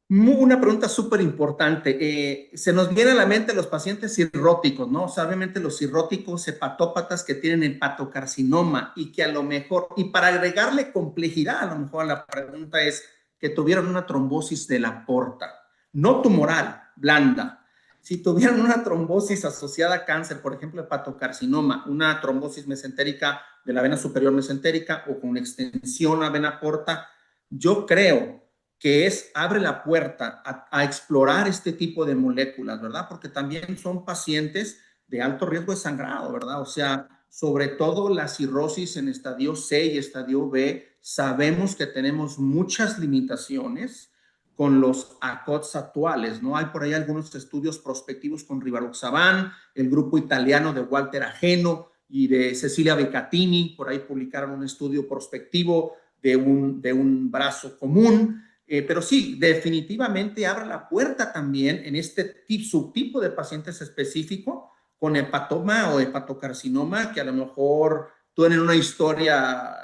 Una pregunta súper importante. Se nos viene a la mente los pacientes cirróticos, ¿no? O sea, obviamente los cirróticos hepatópatas que tienen hepatocarcinoma y que a lo mejor, y para agregarle complejidad, a lo mejor la pregunta es que tuvieron una trombosis de la porta, no tumoral, blanda. Si tuvieran una trombosis asociada a cáncer, por ejemplo, hepatocarcinoma, una trombosis mesentérica de la vena superior mesentérica o con extensión a vena porta, yo creo que abre la puerta a explorar este tipo de moléculas, ¿verdad? Porque también son pacientes de alto riesgo de sangrado, ¿verdad? O sea, sobre todo la cirrosis en estadio C y estadio B, sabemos que tenemos muchas limitaciones con los ACOTS actuales, ¿no? Hay por ahí algunos estudios prospectivos con Rivaroxaban, el grupo italiano de Walter Ageno y de Cecilia Beccatini, por ahí publicaron un estudio prospectivo de un brazo común. Pero sí, definitivamente abre la puerta también en este subtipo de pacientes específico con hepatoma o hepatocarcinoma que a lo mejor tienen un historial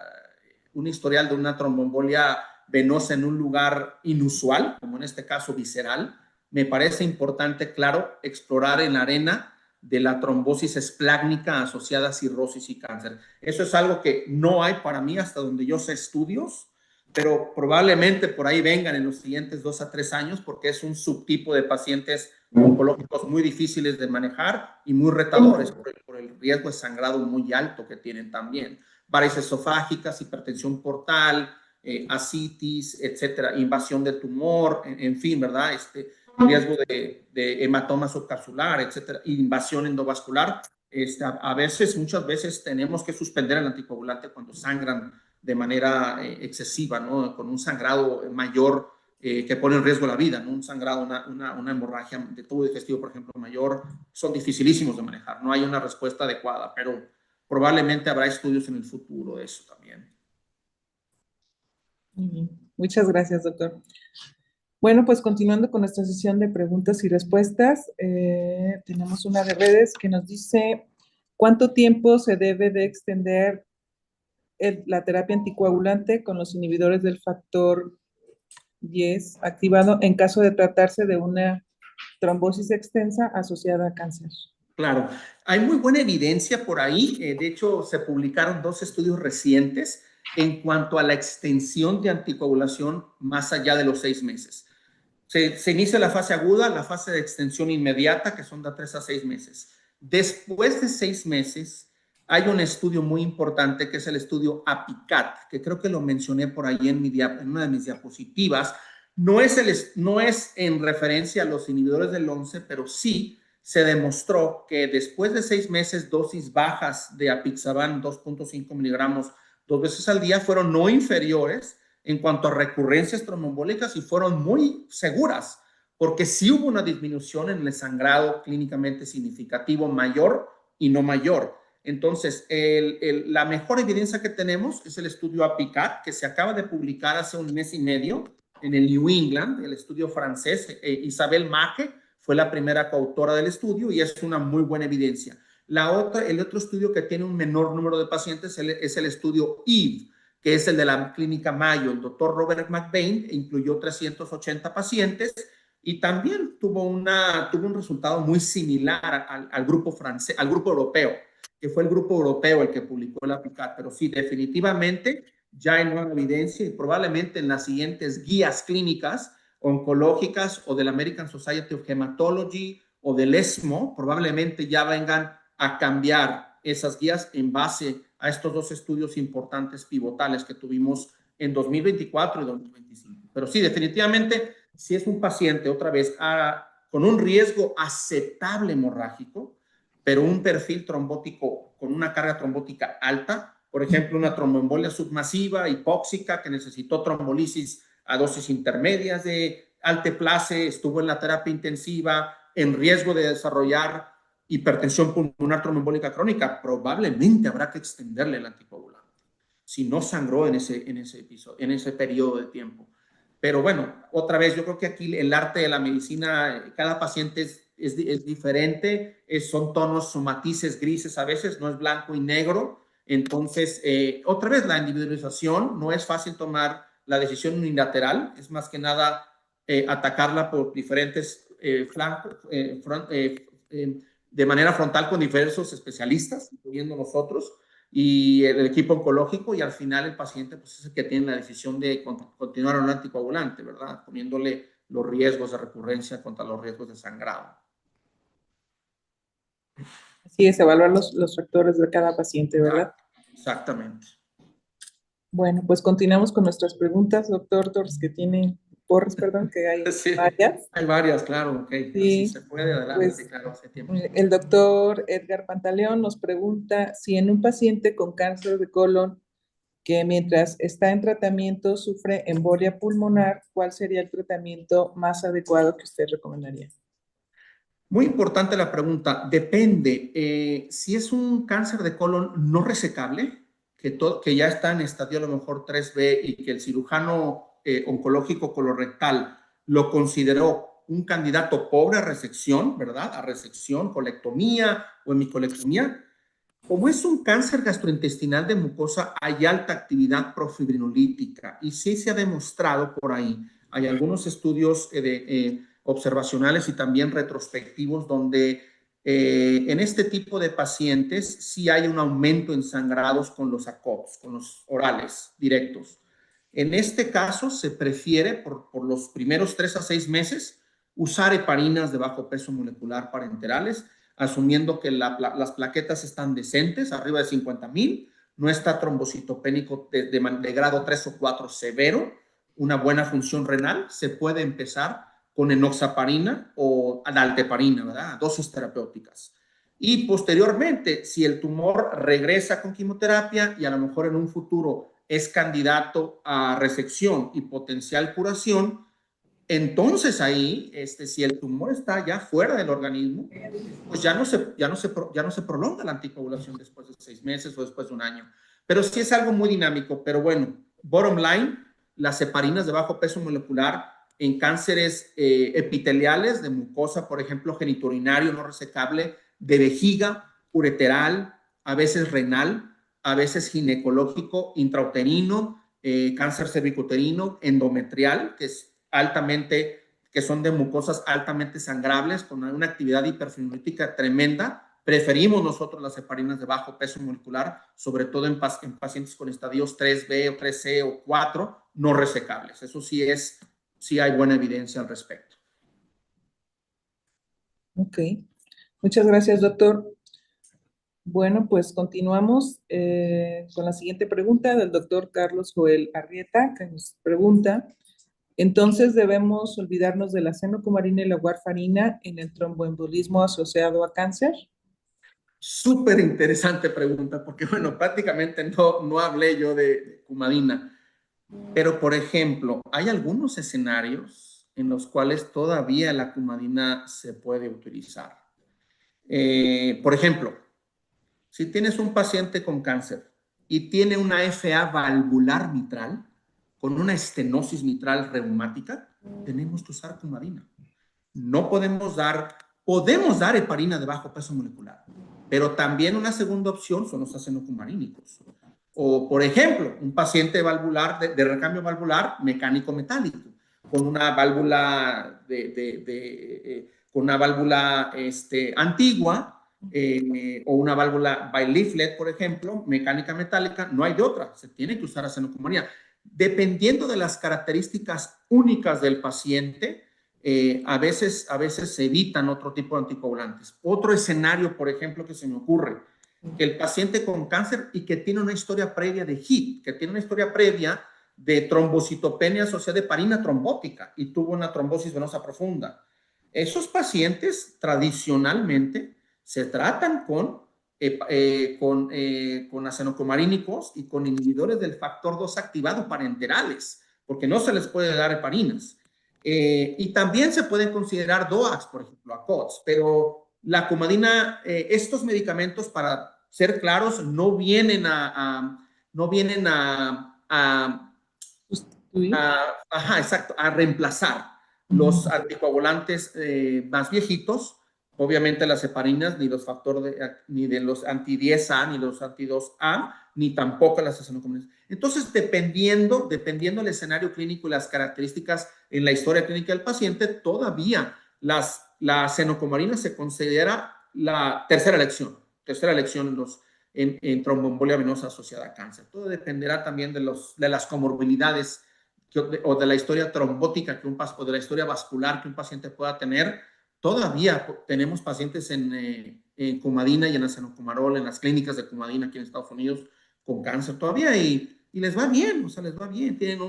de una tromboembolia venosa en un lugar inusual, como en este caso visceral. Me parece importante, claro, explorar en la arena de la trombosis esplácnica asociada a cirrosis y cáncer. Eso es algo que no hay para mí hasta donde yo sé estudios, pero probablemente por ahí vengan en los siguientes 2 a 3 años porque es un subtipo de pacientes oncológicos muy difíciles de manejar y muy retadores por el riesgo de sangrado muy alto que tienen también. Varices esofágicas, hipertensión portal, ascitis, etcétera, invasión de tumor, en fin, ¿verdad? Riesgo de hematoma subcapsular, etcétera, invasión endovascular. Muchas veces tenemos que suspender el anticoagulante cuando sangran de manera excesiva, ¿no? Con un sangrado mayor que pone en riesgo la vida, ¿no? Un sangrado, una hemorragia de tubo digestivo, por ejemplo, mayor, son dificilísimos de manejar. No hay una respuesta adecuada, pero probablemente habrá estudios en el futuro de eso también. Muchas gracias, doctor. Bueno, pues continuando con nuestra sesión de preguntas y respuestas, tenemos una de redes que nos dice ¿cuánto tiempo se debe de extender la terapia anticoagulante con los inhibidores del factor 10 activado en caso de tratarse de una trombosis extensa asociada a cáncer? Claro, hay muy buena evidencia por ahí. De hecho, se publicaron 2 estudios recientes en cuanto a la extensión de anticoagulación más allá de los 6 meses. Se inicia la fase aguda, la fase de extensión inmediata, que son de 3 a 6 meses. Después de 6 meses, hay un estudio muy importante que es el estudio APICAT, que creo que lo mencioné por ahí en una de mis diapositivas. No es en referencia a los inhibidores del 11, pero sí se demostró que después de 6 meses, dosis bajas de apixaban 2.5 miligramos 2 veces al día fueron no inferiores en cuanto a recurrencias tromboembólicas y fueron muy seguras, porque sí hubo una disminución en el sangrado clínicamente significativo mayor y no mayor. Entonces, la mejor evidencia que tenemos es el estudio APICAT, que se acaba de publicar hace un mes y medio en el New England, el estudio francés. Isabel Maje fue la primera coautora del estudio y es una muy buena evidencia. El otro estudio que tiene un menor número de pacientes es el estudio EVE, que es el de la clínica Mayo. El doctor Robert McBain incluyó 380 pacientes y también tuvo un resultado muy similar al grupo francés, al grupo europeo, que fue el grupo europeo el que publicó el APICAT. Pero sí, definitivamente ya hay nueva evidencia y probablemente en las siguientes guías clínicas oncológicas o del American Society of Hematology o del ESMO, probablemente ya vengan a cambiar esas guías en base a estos dos estudios importantes pivotales que tuvimos en 2024 y 2025. Pero sí, definitivamente, si es un paciente, otra vez, con un riesgo aceptable hemorrágico, pero un perfil trombótico con una carga trombótica alta, por ejemplo, una tromboembolia submasiva, hipóxica, que necesitó trombolisis a dosis intermedias de alteplase, estuvo en la terapia intensiva, en riesgo de desarrollar hipertensión pulmonar tromboembólica crónica, probablemente habrá que extenderle el anticoagulante si no sangró en ese periodo de tiempo. Pero bueno, otra vez, yo creo que aquí el arte de la medicina, cada paciente es diferente, son tonos o matices grises a veces, no es blanco y negro. Entonces, otra vez, la individualización, no es fácil tomar la decisión unilateral, es más que nada atacarla por diferentes flancos, de manera frontal con diversos especialistas, incluyendo nosotros y el equipo oncológico, y al final el paciente pues, es el que tiene la decisión de continuar un anticoagulante, ¿verdad? Poniéndole los riesgos de recurrencia contra los riesgos de sangrado. Así es, evaluar los factores de cada paciente, ¿verdad? Exactamente. Bueno, pues continuamos con nuestras preguntas, doctor Torres, Porres, que hay sí, varias. Hay varias, claro, ok. Sí, así se puede, adelante, pues, claro, hace tiempo. El doctor Edgar Pantaleón nos pregunta si en un paciente con cáncer de colon que mientras está en tratamiento sufre embolia pulmonar, ¿cuál sería el tratamiento más adecuado que usted recomendaría? Muy importante la pregunta. Depende. Si es un cáncer de colon no resecable, que ya está en estadio a lo mejor 3B y que el cirujano oncológico colorectal lo consideró un candidato pobre a resección, ¿verdad? A resección, colectomía o hemicolectomía. Como es un cáncer gastrointestinal de mucosa, hay alta actividad profibrinolítica y sí se ha demostrado por ahí. Hay algunos estudios observacionales y también retrospectivos donde en este tipo de pacientes sí hay un aumento en sangrados con los ACOPs, con los orales directos. En este caso se prefiere por los primeros 3 a 6 meses usar heparinas de bajo peso molecular parenterales, asumiendo que las plaquetas están decentes, arriba de 50,000, no está trombocitopénico de grado 3 o 4 severo, una buena función renal, se puede empezar con enoxaparina o adalteparina, ¿verdad? Dosis terapéuticas. Y posteriormente, si el tumor regresa con quimioterapia y a lo mejor en un futuro es candidato a resección y potencial curación, entonces ahí, si el tumor está ya fuera del organismo, pues ya no se prolonga la anticoagulación después de 6 meses o después de un año. Pero sí es algo muy dinámico. Pero bueno, bottom line, las heparinas de bajo peso molecular en cánceres epiteliales de mucosa, por ejemplo, genitourinario no resecable, de vejiga, ureteral, a veces renal, a veces ginecológico, intrauterino, cáncer cervicuterino, endometrial, que son de mucosas altamente sangrables, con una actividad hiperfibrinolítica tremenda. Preferimos nosotros las heparinas de bajo peso molecular, sobre todo en pacientes con estadios 3B o 3C o 4, no resecables. Eso sí es sí hay buena evidencia al respecto. Ok, muchas gracias, doctor. Bueno, pues continuamos con la siguiente pregunta del doctor Carlos Joel Arrieta, que nos pregunta, entonces debemos olvidarnos de la senocumarina y la warfarina en el tromboembolismo asociado a cáncer. Súper interesante pregunta, porque bueno, prácticamente no hablé yo de cumadina, pero por ejemplo, hay algunos escenarios en los cuales todavía la cumadina se puede utilizar. Por ejemplo, si tienes un paciente con cáncer y tiene una FA valvular mitral, con una estenosis mitral reumática, tenemos que usar cumadina. No podemos dar heparina de bajo peso molecular, pero también una segunda opción son los acenocumarínicos. O, por ejemplo, un paciente valvular de recambio valvular mecánico metálico, con una válvula antigua, o una válvula bileaflet, por ejemplo, mecánica metálica, no hay de otra, se tiene que usar acenocumarina. Dependiendo de las características únicas del paciente, a veces se evitan otro tipo de anticoagulantes. Otro escenario, por ejemplo, que se me ocurre, que el paciente con cáncer y que tiene una historia previa de HIT, que tiene una historia previa de trombocitopenia asociada a heparina trombótica y tuvo una trombosis venosa profunda. Esos pacientes tradicionalmente se tratan con acenocumarínicos y con inhibidores del factor 2 activado parenterales, porque no se les puede dar heparinas. Y también se pueden considerar DOACs, por ejemplo, ACOTS, pero la cumadina, estos medicamentos, para ser claros, no vienen a reemplazar los anticoagulantes más viejitos, obviamente las heparinas, ni de los anti-10A, ni los anti-2A, ni tampoco las acenocumarínicas. Entonces, dependiendo del escenario clínico y las características en la historia clínica del paciente, todavía la acenocumarina se considera la tercera elección en tromboembolia venosa asociada a cáncer. Todo dependerá también de las comorbilidades o de la historia trombótica o de la historia vascular que un paciente pueda tener. Todavía tenemos pacientes en cumadina y en acenocumarol, en las clínicas de cumadina aquí en Estados Unidos con cáncer todavía y les va bien, o sea, les va bien. Tienen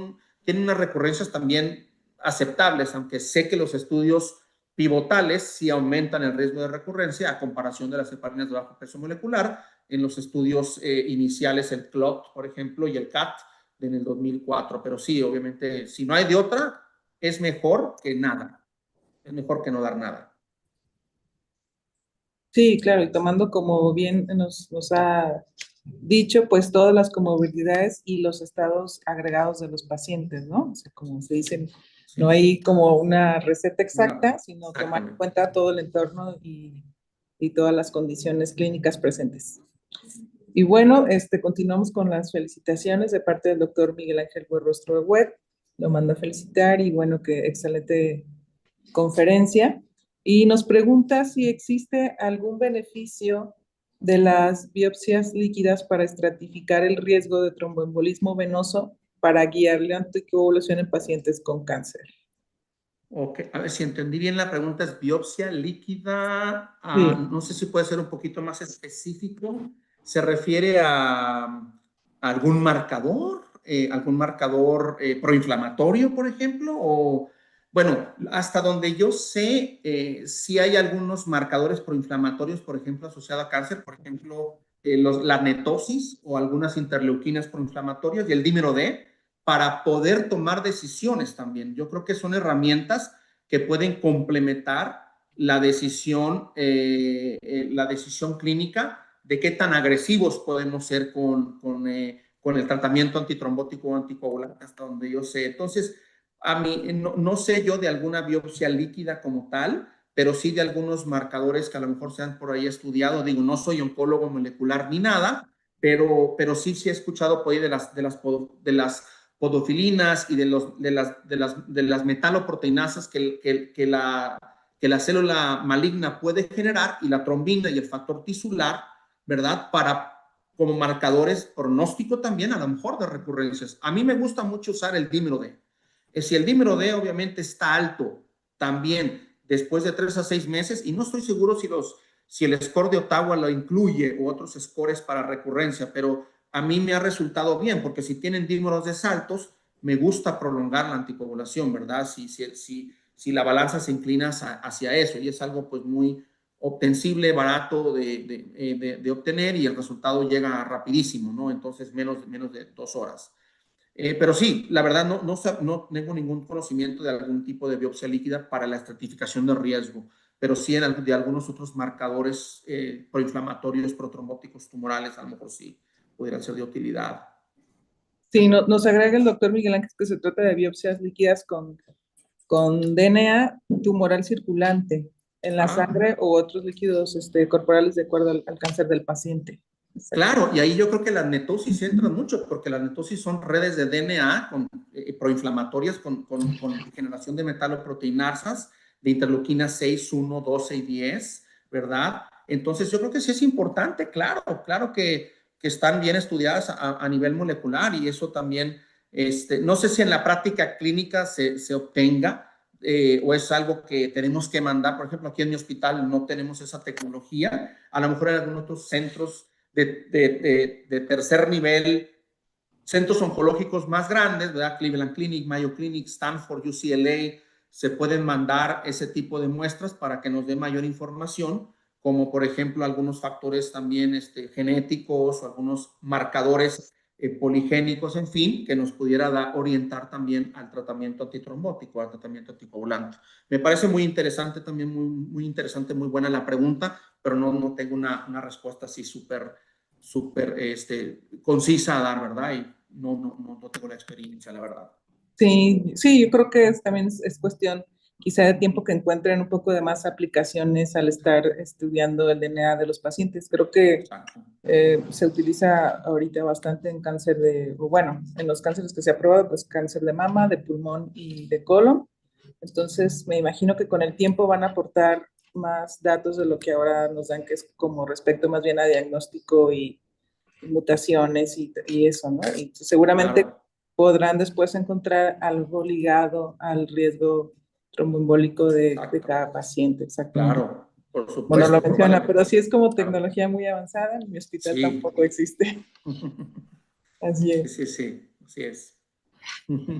unas recurrencias también aceptables, aunque sé que los estudios pivotales sí aumentan el riesgo de recurrencia a comparación de las heparinas de bajo peso molecular. En los estudios iniciales, el CLOT, por ejemplo, y el CAT en el 2004. Pero sí, obviamente, si no hay de otra, es mejor que nada. Es mejor que no dar nada. Sí, claro, y tomando como bien nos ha dicho, pues todas las comorbilidades y los estados agregados de los pacientes, ¿no? O sea, como se dice, sí, no hay como una receta exacta, no, sino tomar en cuenta todo el entorno y todas las condiciones clínicas presentes. Y bueno, continuamos con las felicitaciones de parte del doctor Miguel Ángel Buerrostro de Wet. Lo manda a felicitar y bueno, que excelente conferencia. Y nos pregunta si existe algún beneficio de las biopsias líquidas para estratificar el riesgo de tromboembolismo venoso para guiar la anticoagulación en pacientes con cáncer. Ok, a ver si entendí bien la pregunta, es biopsia líquida, Sí. No sé si puede ser un poquito más específico. ¿Se refiere a algún marcador proinflamatorio, por ejemplo? O, bueno, hasta donde yo sé, sí hay algunos marcadores proinflamatorios, por ejemplo, asociados a cáncer, por ejemplo, la netosis o algunas interleuquinas proinflamatorias y el dímero D, para poder tomar decisiones también. Yo creo que son herramientas que pueden complementar la decisión clínica de qué tan agresivos podemos ser con el tratamiento antitrombótico o anticoagulante, hasta donde yo sé. Entonces, a mí no sé yo de alguna biopsia líquida como tal, pero sí de algunos marcadores que a lo mejor se han por ahí estudiado. Digo, no soy oncólogo molecular ni nada, pero sí he escuchado por ahí de las podofilinas y de las metaloproteinasas que la célula maligna puede generar, y la trombina y el factor tisular, ¿verdad? Como marcadores pronóstico también, a lo mejor, de recurrencias. A mí me gusta mucho usar el dímero D. Si el dímero D obviamente está alto también después de 3 a 6 meses, y no estoy seguro si el score de Ottawa lo incluye o otros scores para recurrencia, pero a mí me ha resultado bien, porque si tienen dímeros D altos, me gusta prolongar la anticoagulación, ¿verdad? Si la balanza se inclina hacia eso, y es algo pues muy obtensible, barato de obtener, y el resultado llega rapidísimo, ¿no? Entonces menos de 2 horas. Pero sí, la verdad no tengo ningún conocimiento de algún tipo de biopsia líquida para la estratificación de riesgo, pero sí de algunos otros marcadores proinflamatorios, protrombóticos tumorales, a lo mejor sí pudieran ser de utilidad. Sí, nos agrega el doctor Miguel Ángel que se trata de biopsias líquidas con DNA tumoral circulante en la sangre o otros líquidos corporales de acuerdo al cáncer del paciente. Claro, y ahí yo creo que las netosis entran mucho, porque las netosis son redes de DNA proinflamatorias con generación de metaloproteinasas de interleuquinas 6, 1, 12 y 10, ¿verdad? Entonces yo creo que sí es importante, claro que están bien estudiadas a nivel molecular, y eso también, no sé si en la práctica clínica se obtenga, o es algo que tenemos que mandar. Por ejemplo, aquí en mi hospital no tenemos esa tecnología, a lo mejor en algunos otros centros de tercer nivel, centros oncológicos más grandes, ¿verdad? Cleveland Clinic, Mayo Clinic, Stanford, UCLA, se pueden mandar ese tipo de muestras para que nos dé mayor información, como por ejemplo algunos factores también genéticos o algunos marcadores poligénicos, en fin, que nos pudiera orientar también al tratamiento antitrombótico, al tratamiento anticoagulante. Me parece muy interesante también, muy interesante, muy buena la pregunta, pero no tengo una respuesta así súper concisa a dar, ¿verdad? Y no tengo la experiencia, la verdad. Sí, yo creo que también es cuestión quizá de tiempo que encuentren un poco de más aplicaciones al estar estudiando el DNA de los pacientes. Creo que se utiliza ahorita bastante en cáncer en los cánceres que se ha probado, pues cáncer de mama, de pulmón y de colon. Entonces, me imagino que con el tiempo van a aportar más datos de lo que ahora nos dan, que es como respecto más bien a diagnóstico y mutaciones y eso, ¿no? Y seguramente podrán después encontrar algo ligado al riesgo tromboembólico de cada paciente, exactamente. Claro, por supuesto. Bueno, lo menciona, pero sí es como tecnología muy avanzada, en mi hospital tampoco existe. Así es. Sí, así es.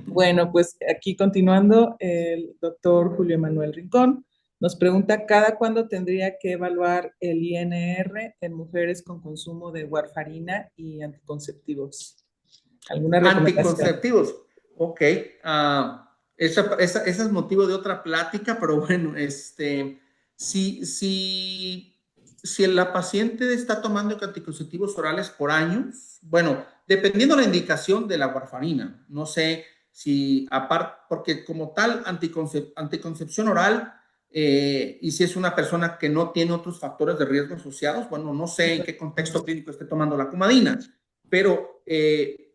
Bueno, pues aquí continuando, el doctor Julio Manuel Rincón nos pregunta, ¿cada cuándo tendría que evaluar el INR en mujeres con consumo de warfarina y anticonceptivos? ¿Alguna recomendación? Anticonceptivos, ok. Ese es motivo de otra plática, pero bueno, si la paciente está tomando anticonceptivos orales por años, bueno, dependiendo de la indicación de la warfarina, no sé si aparte, porque como tal, anticoncepción oral, y si es una persona que no tiene otros factores de riesgo asociados, bueno, no sé en qué contexto clínico esté tomando la cumadina, pero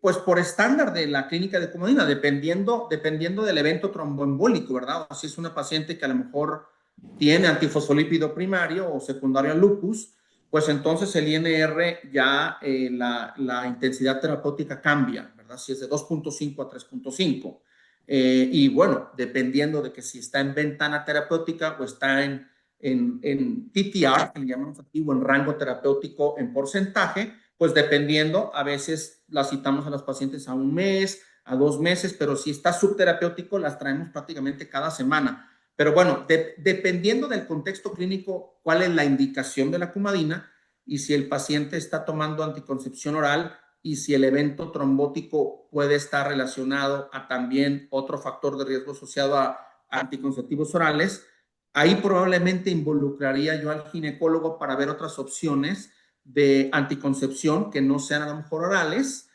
pues por estándar de la clínica de Comodina, dependiendo del evento tromboembólico, ¿verdad? O si es una paciente que a lo mejor tiene antifosfolípido primario o secundario al lupus, pues entonces el INR ya la intensidad terapéutica cambia, ¿verdad? Si es de 2.5 a 3.5. Y bueno, dependiendo de que si está en ventana terapéutica o está en TTR, que le llamamos aquí, o en rango terapéutico en porcentaje, pues dependiendo, a veces las citamos a los pacientes a 1 mes, a 2 meses, pero si está subterapéutico, las traemos prácticamente cada semana. Pero bueno, dependiendo del contexto clínico, cuál es la indicación de la cumadina y si el paciente está tomando anticoncepción oral y si el evento trombótico puede estar relacionado a también otro factor de riesgo asociado a anticonceptivos orales, ahí probablemente involucraría yo al ginecólogo para ver otras opciones de anticoncepción que no sean a lo mejor orales,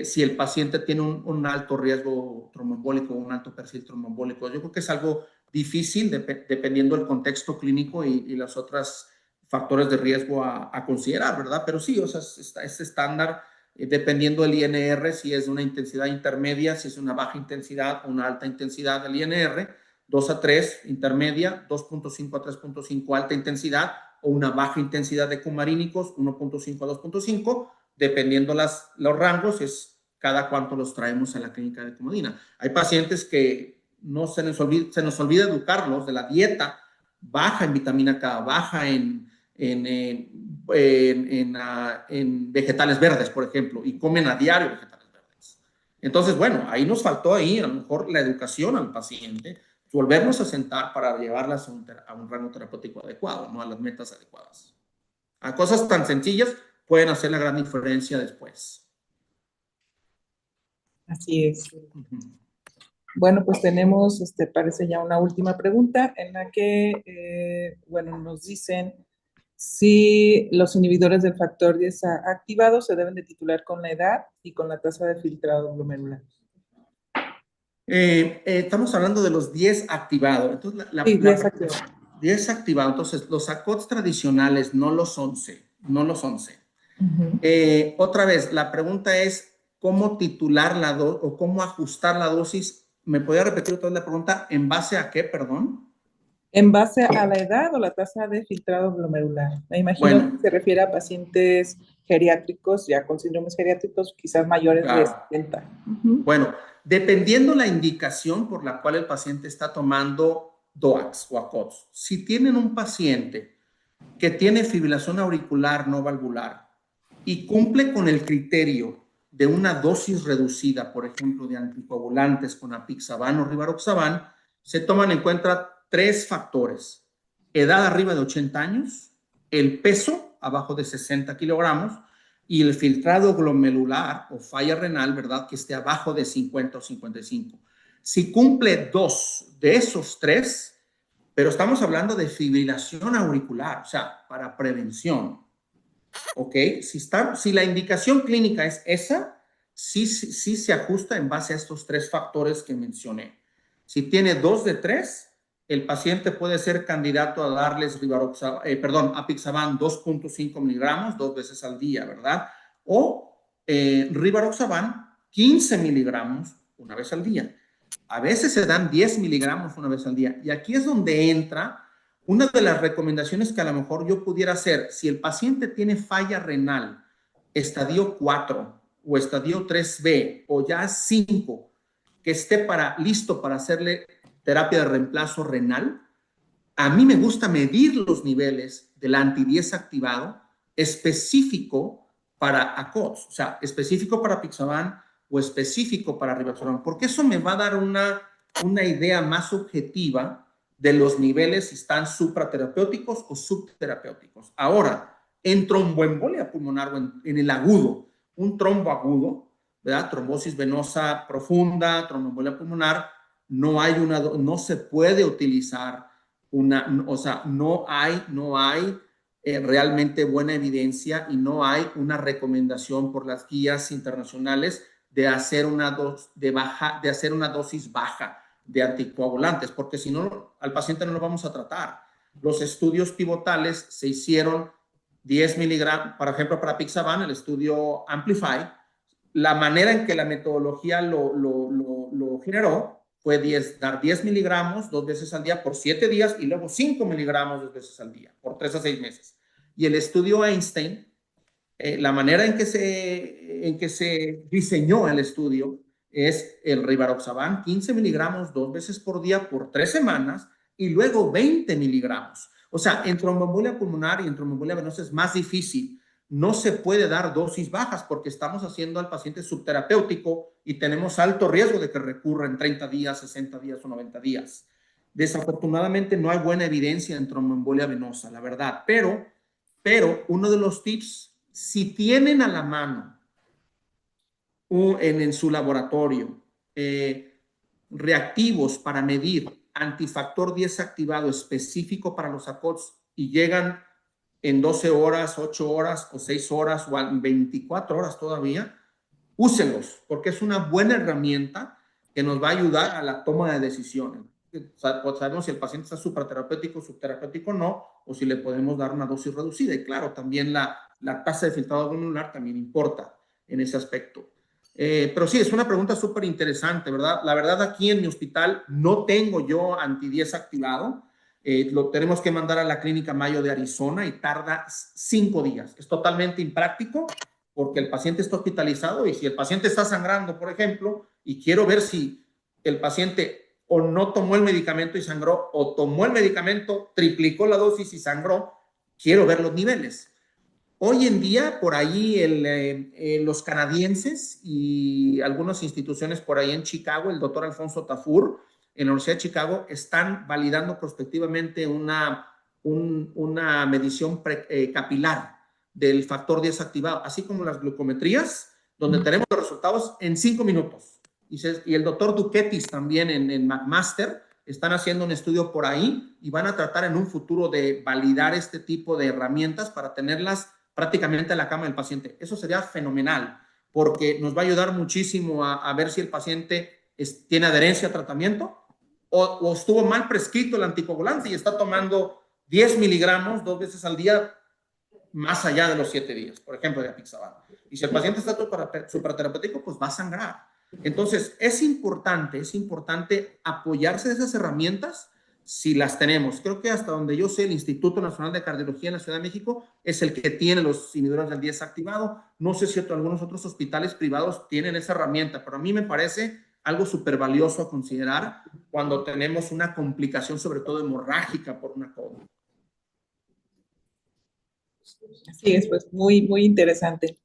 si el paciente tiene un alto riesgo tromboembólico, un alto perfil tromboembólico. Yo creo que es algo difícil dependiendo del contexto clínico y los otros factores de riesgo a considerar, ¿verdad? Pero sí, o sea, es estándar dependiendo del INR, si es de una intensidad intermedia, si es una baja intensidad o una alta intensidad del INR, 2 a 3 intermedia, 2.5 a 3.5 alta intensidad, o una baja intensidad de cumarínicos, 1.5 a 2.5, dependiendo los rangos, es cada cuánto los traemos a la clínica de Comodina. Hay pacientes que no se nos olvida educarlos de la dieta, baja en vitamina K, baja en vegetales verdes, por ejemplo, y comen a diario vegetales verdes. Entonces, bueno, ahí nos faltó a lo mejor la educación al paciente, volvernos a sentar para llevarlas a un rango terapéutico adecuado, no a las metas adecuadas. A cosas tan sencillas pueden hacer la gran diferencia después. Así es. Bueno, pues tenemos, parece ya una última pregunta en la que, bueno, nos dicen si los inhibidores del factor 10 activados se deben de titular con la edad y con la tasa de filtrado glomerular. Estamos hablando de los 10 activados. Entonces, sí, 10 activados. 10 activados. Entonces, los ACOTS tradicionales, no los 11. No los 11. Otra vez, la pregunta es, ¿cómo titular la dosis o cómo ajustar la dosis? ¿Me podría repetir otra vez la pregunta? ¿En base a qué, perdón? En base a la edad o la tasa de filtrado glomerular. Me imagino que se refiere a pacientes geriátricos, ya con síndromes geriátricos, quizás mayores de 70. Bueno, dependiendo la indicación por la cual el paciente está tomando DOACs o ACOTS. Si tienen un paciente que tiene fibrilación auricular no valvular y cumple con el criterio de una dosis reducida, por ejemplo, de anticoagulantes con apixaban o rivaroxaban, se toman en cuenta 3 factores: edad arriba de 80 años, el peso abajo de 60 kilogramos y el filtrado glomerular o falla renal, ¿verdad?, que esté abajo de 50 o 55. Si cumple 2 de esos 3, pero estamos hablando de fibrilación auricular, o sea, para prevención, ¿ok? Si la indicación clínica es esa, sí se ajusta en base a estos 3 factores que mencioné. Si tiene 2 de 3, el paciente puede ser candidato a darles apixaban 2.5 miligramos 2 veces al día, ¿verdad? O rivaroxaban 15 miligramos una vez al día. A veces se dan 10 miligramos una vez al día. Y aquí es donde entra una de las recomendaciones que a lo mejor yo pudiera hacer. Si el paciente tiene falla renal, estadio 4 o estadio 3B o ya 5, que esté listo para hacerle terapia de reemplazo renal, a mí me gusta medir los niveles del anti-10 activado específico para ACOTS, o sea, específico para apixaban o específico para rivaroxaban, porque eso me va a dar una idea más objetiva de los niveles, si están supraterapéuticos o subterapéuticos. Ahora, en tromboembolia pulmonar o en el agudo, un trombo agudo, ¿verdad?, trombosis venosa profunda, tromboembolia pulmonar, no se puede utilizar no hay realmente buena evidencia y no hay una recomendación por las guías internacionales de hacer una dosis baja de anticoagulantes, porque si no, al paciente no lo vamos a tratar. Los estudios pivotales se hicieron 10 miligramos, por ejemplo, para apixaban, el estudio Amplify. La manera en que la metodología lo generó fue dar 10 miligramos 2 veces al día por 7 días y luego 5 miligramos 2 veces al día por 3 a 6 meses. Y el estudio Einstein, la manera en que se diseñó el estudio es el rivaroxaban 15 miligramos 2 veces por día por 3 semanas y luego 20 miligramos. O sea, en tromboembolia pulmonar y en tromboembolia venosa es más difícil. No se puede dar dosis bajas porque estamos haciendo al paciente subterapéutico y tenemos alto riesgo de que recurra en 30 días, 60 días o 90 días. Desafortunadamente no hay buena evidencia en tromboembolia venosa, la verdad. Pero uno de los tips, si tienen a la mano en su laboratorio reactivos para medir antifactor 10 activado específico para los ACOTS y llegan en 12 horas, 8 horas o 6 horas o en 24 horas todavía, úsenlos, porque es una buena herramienta que nos va a ayudar a la toma de decisiones. Sabemos si el paciente está supraterapéutico, subterapéutico no, o si le podemos dar una dosis reducida. Y claro, también la tasa de filtrado glomerular también importa en ese aspecto. Pero sí, es una pregunta súper interesante, ¿verdad? La verdad, aquí en mi hospital no tengo yo anti-10 activado. Lo tenemos que mandar a la clínica Mayo de Arizona y tarda 5 días. Es totalmente impráctico porque el paciente está hospitalizado y si el paciente está sangrando, por ejemplo, y quiero ver si el paciente o no tomó el medicamento y sangró, o tomó el medicamento, triplicó la dosis y sangró, quiero ver los niveles. Hoy en día, por ahí, los canadienses y algunas instituciones por ahí en Chicago, el doctor Alfonso Tafur, en la Universidad de Chicago, están validando prospectivamente una medición capilar del factor 10 activado, así como las glucometrías, donde tenemos los resultados en 5 minutos. Y el doctor Duquetis también en McMaster están haciendo un estudio por ahí y van a tratar en un futuro de validar este tipo de herramientas para tenerlas prácticamente a la cama del paciente. Eso sería fenomenal, porque nos va a ayudar muchísimo a ver si el paciente tiene adherencia a tratamiento o estuvo mal prescrito el anticoagulante y está tomando 10 miligramos 2 veces al día más allá de los 7 días, por ejemplo, de apixaban. Y si el paciente está superterapéutico, pues va a sangrar. Entonces, es importante apoyarse de esas herramientas si las tenemos. Creo que hasta donde yo sé, el Instituto Nacional de Cardiología en la Ciudad de México es el que tiene los inhibidores del 10 activado. No sé si algunos otros hospitales privados tienen esa herramienta, pero a mí me parece algo súper valioso a considerar cuando tenemos una complicación, sobre todo hemorrágica por una COVID. Así es, pues muy, muy interesante.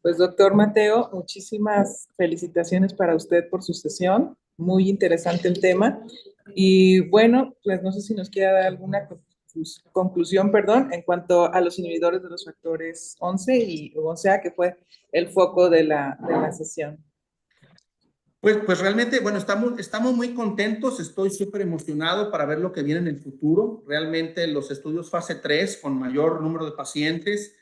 Pues doctor Mateo, muchísimas felicitaciones para usted por su sesión. Muy interesante el tema. Y bueno, pues no sé si nos quiera dar alguna conclusión, en cuanto a los inhibidores de los factores 11 y 11A, que fue el foco de la sesión. Pues realmente, bueno, estamos muy contentos, estoy súper emocionado para ver lo que viene en el futuro. Realmente los estudios fase 3 con mayor número de pacientes,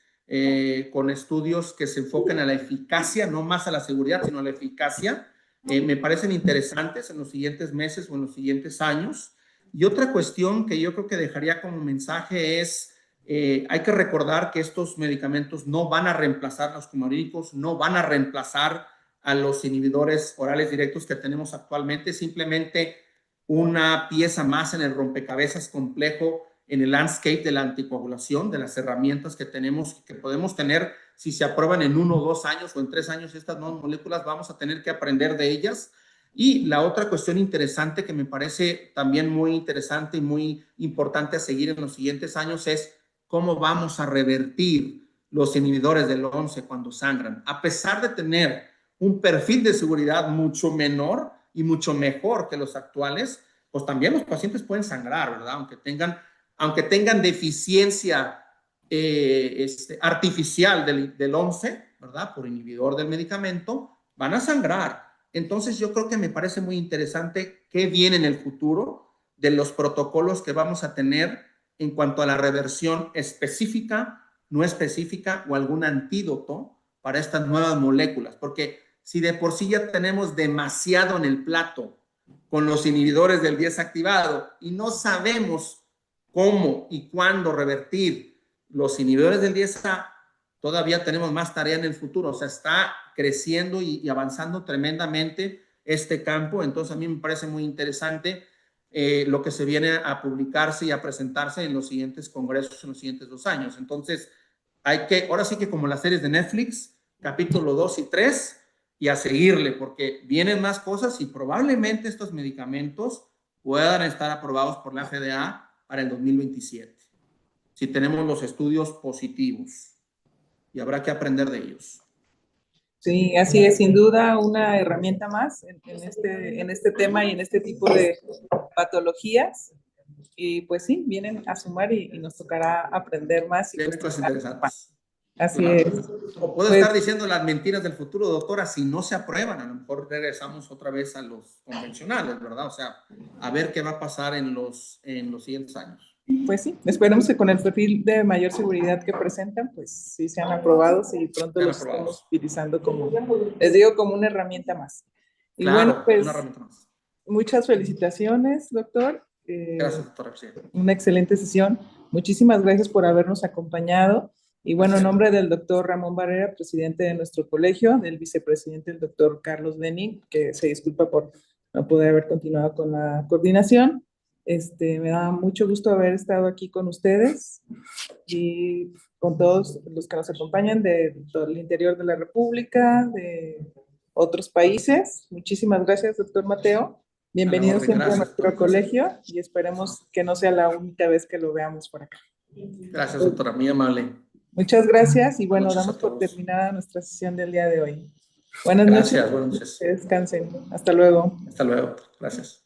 con estudios que se enfoquen a la eficacia, no más a la seguridad, sino a la eficacia, me parecen interesantes en los siguientes meses o en los siguientes años. Y otra cuestión que yo creo que dejaría como mensaje es, hay que recordar que estos medicamentos no van a reemplazar los comorbídicos, no van a reemplazar a los inhibidores orales directos que tenemos actualmente, simplemente una pieza más en el rompecabezas complejo en el landscape de la anticoagulación, de las herramientas que tenemos, que podemos tener. Si se aprueban en 1 o 2 años o en 3 años estas nuevas moléculas, vamos a tener que aprender de ellas. Y la otra cuestión interesante que me parece también muy interesante y muy importante a seguir en los siguientes años es cómo vamos a revertir los inhibidores del 11 cuando sangran. A pesar de tener un perfil de seguridad mucho menor y mucho mejor que los actuales, pues también los pacientes pueden sangrar, ¿verdad? Aunque tengan deficiencia artificial del 11, ¿verdad? Por inhibidor del medicamento, van a sangrar. Entonces yo creo que me parece muy interesante qué viene en el futuro de los protocolos que vamos a tener en cuanto a la reversión específica, no específica o algún antídoto para estas nuevas moléculas, porque si de por sí ya tenemos demasiado en el plato con los inhibidores del 10 activado y no sabemos cómo y cuándo revertir los inhibidores del 10A, todavía tenemos más tarea en el futuro. O sea, está creciendo y avanzando tremendamente este campo. Entonces, a mí me parece muy interesante lo que se viene a publicarse y a presentarse en los siguientes congresos en los siguientes 2 años. Entonces, ahora sí que como las series de Netflix, capítulo 2 y 3, y a seguirle, porque vienen más cosas y probablemente estos medicamentos puedan estar aprobados por la FDA para el 2027, si tenemos los estudios positivos, y habrá que aprender de ellos. Sí, así es, sin duda una herramienta más en este tema y en este tipo de patologías. Y pues sí, vienen a sumar y nos tocará aprender más. Y pues, cosas interesantes. Así es. O puedo estar diciendo las mentiras del futuro, doctora, si no se aprueban, a lo mejor regresamos otra vez a los convencionales, ¿verdad? O sea, a ver qué va a pasar en los siguientes años. Pues sí, esperemos que con el perfil de mayor seguridad que presentan, pues sí sean aprobados y pronto los estemos utilizando como, les digo, como una herramienta más. Y claro, bueno, pues una herramienta más. Muchas felicitaciones, doctor. Gracias, doctora. Una excelente sesión. Muchísimas gracias por habernos acompañado. Y bueno, en nombre del doctor Ramón Barrera, presidente de nuestro colegio, del vicepresidente, el doctor Carlos Lenin, que se disculpa por no poder haber continuado con la coordinación, Me da mucho gusto haber estado aquí con ustedes y con todos los que nos acompañan de todo el interior de la República, de otros países. Muchísimas gracias, doctor Mateo. Bienvenido siempre a nuestro colegio y esperemos que no sea la única vez que lo veamos por acá. Gracias, doctora, muy amable. Muchas gracias y bueno, damos por terminada nuestra sesión del día de hoy. Buenas noches. Gracias, buenas noches. Que descansen. Hasta luego. Hasta luego. Gracias.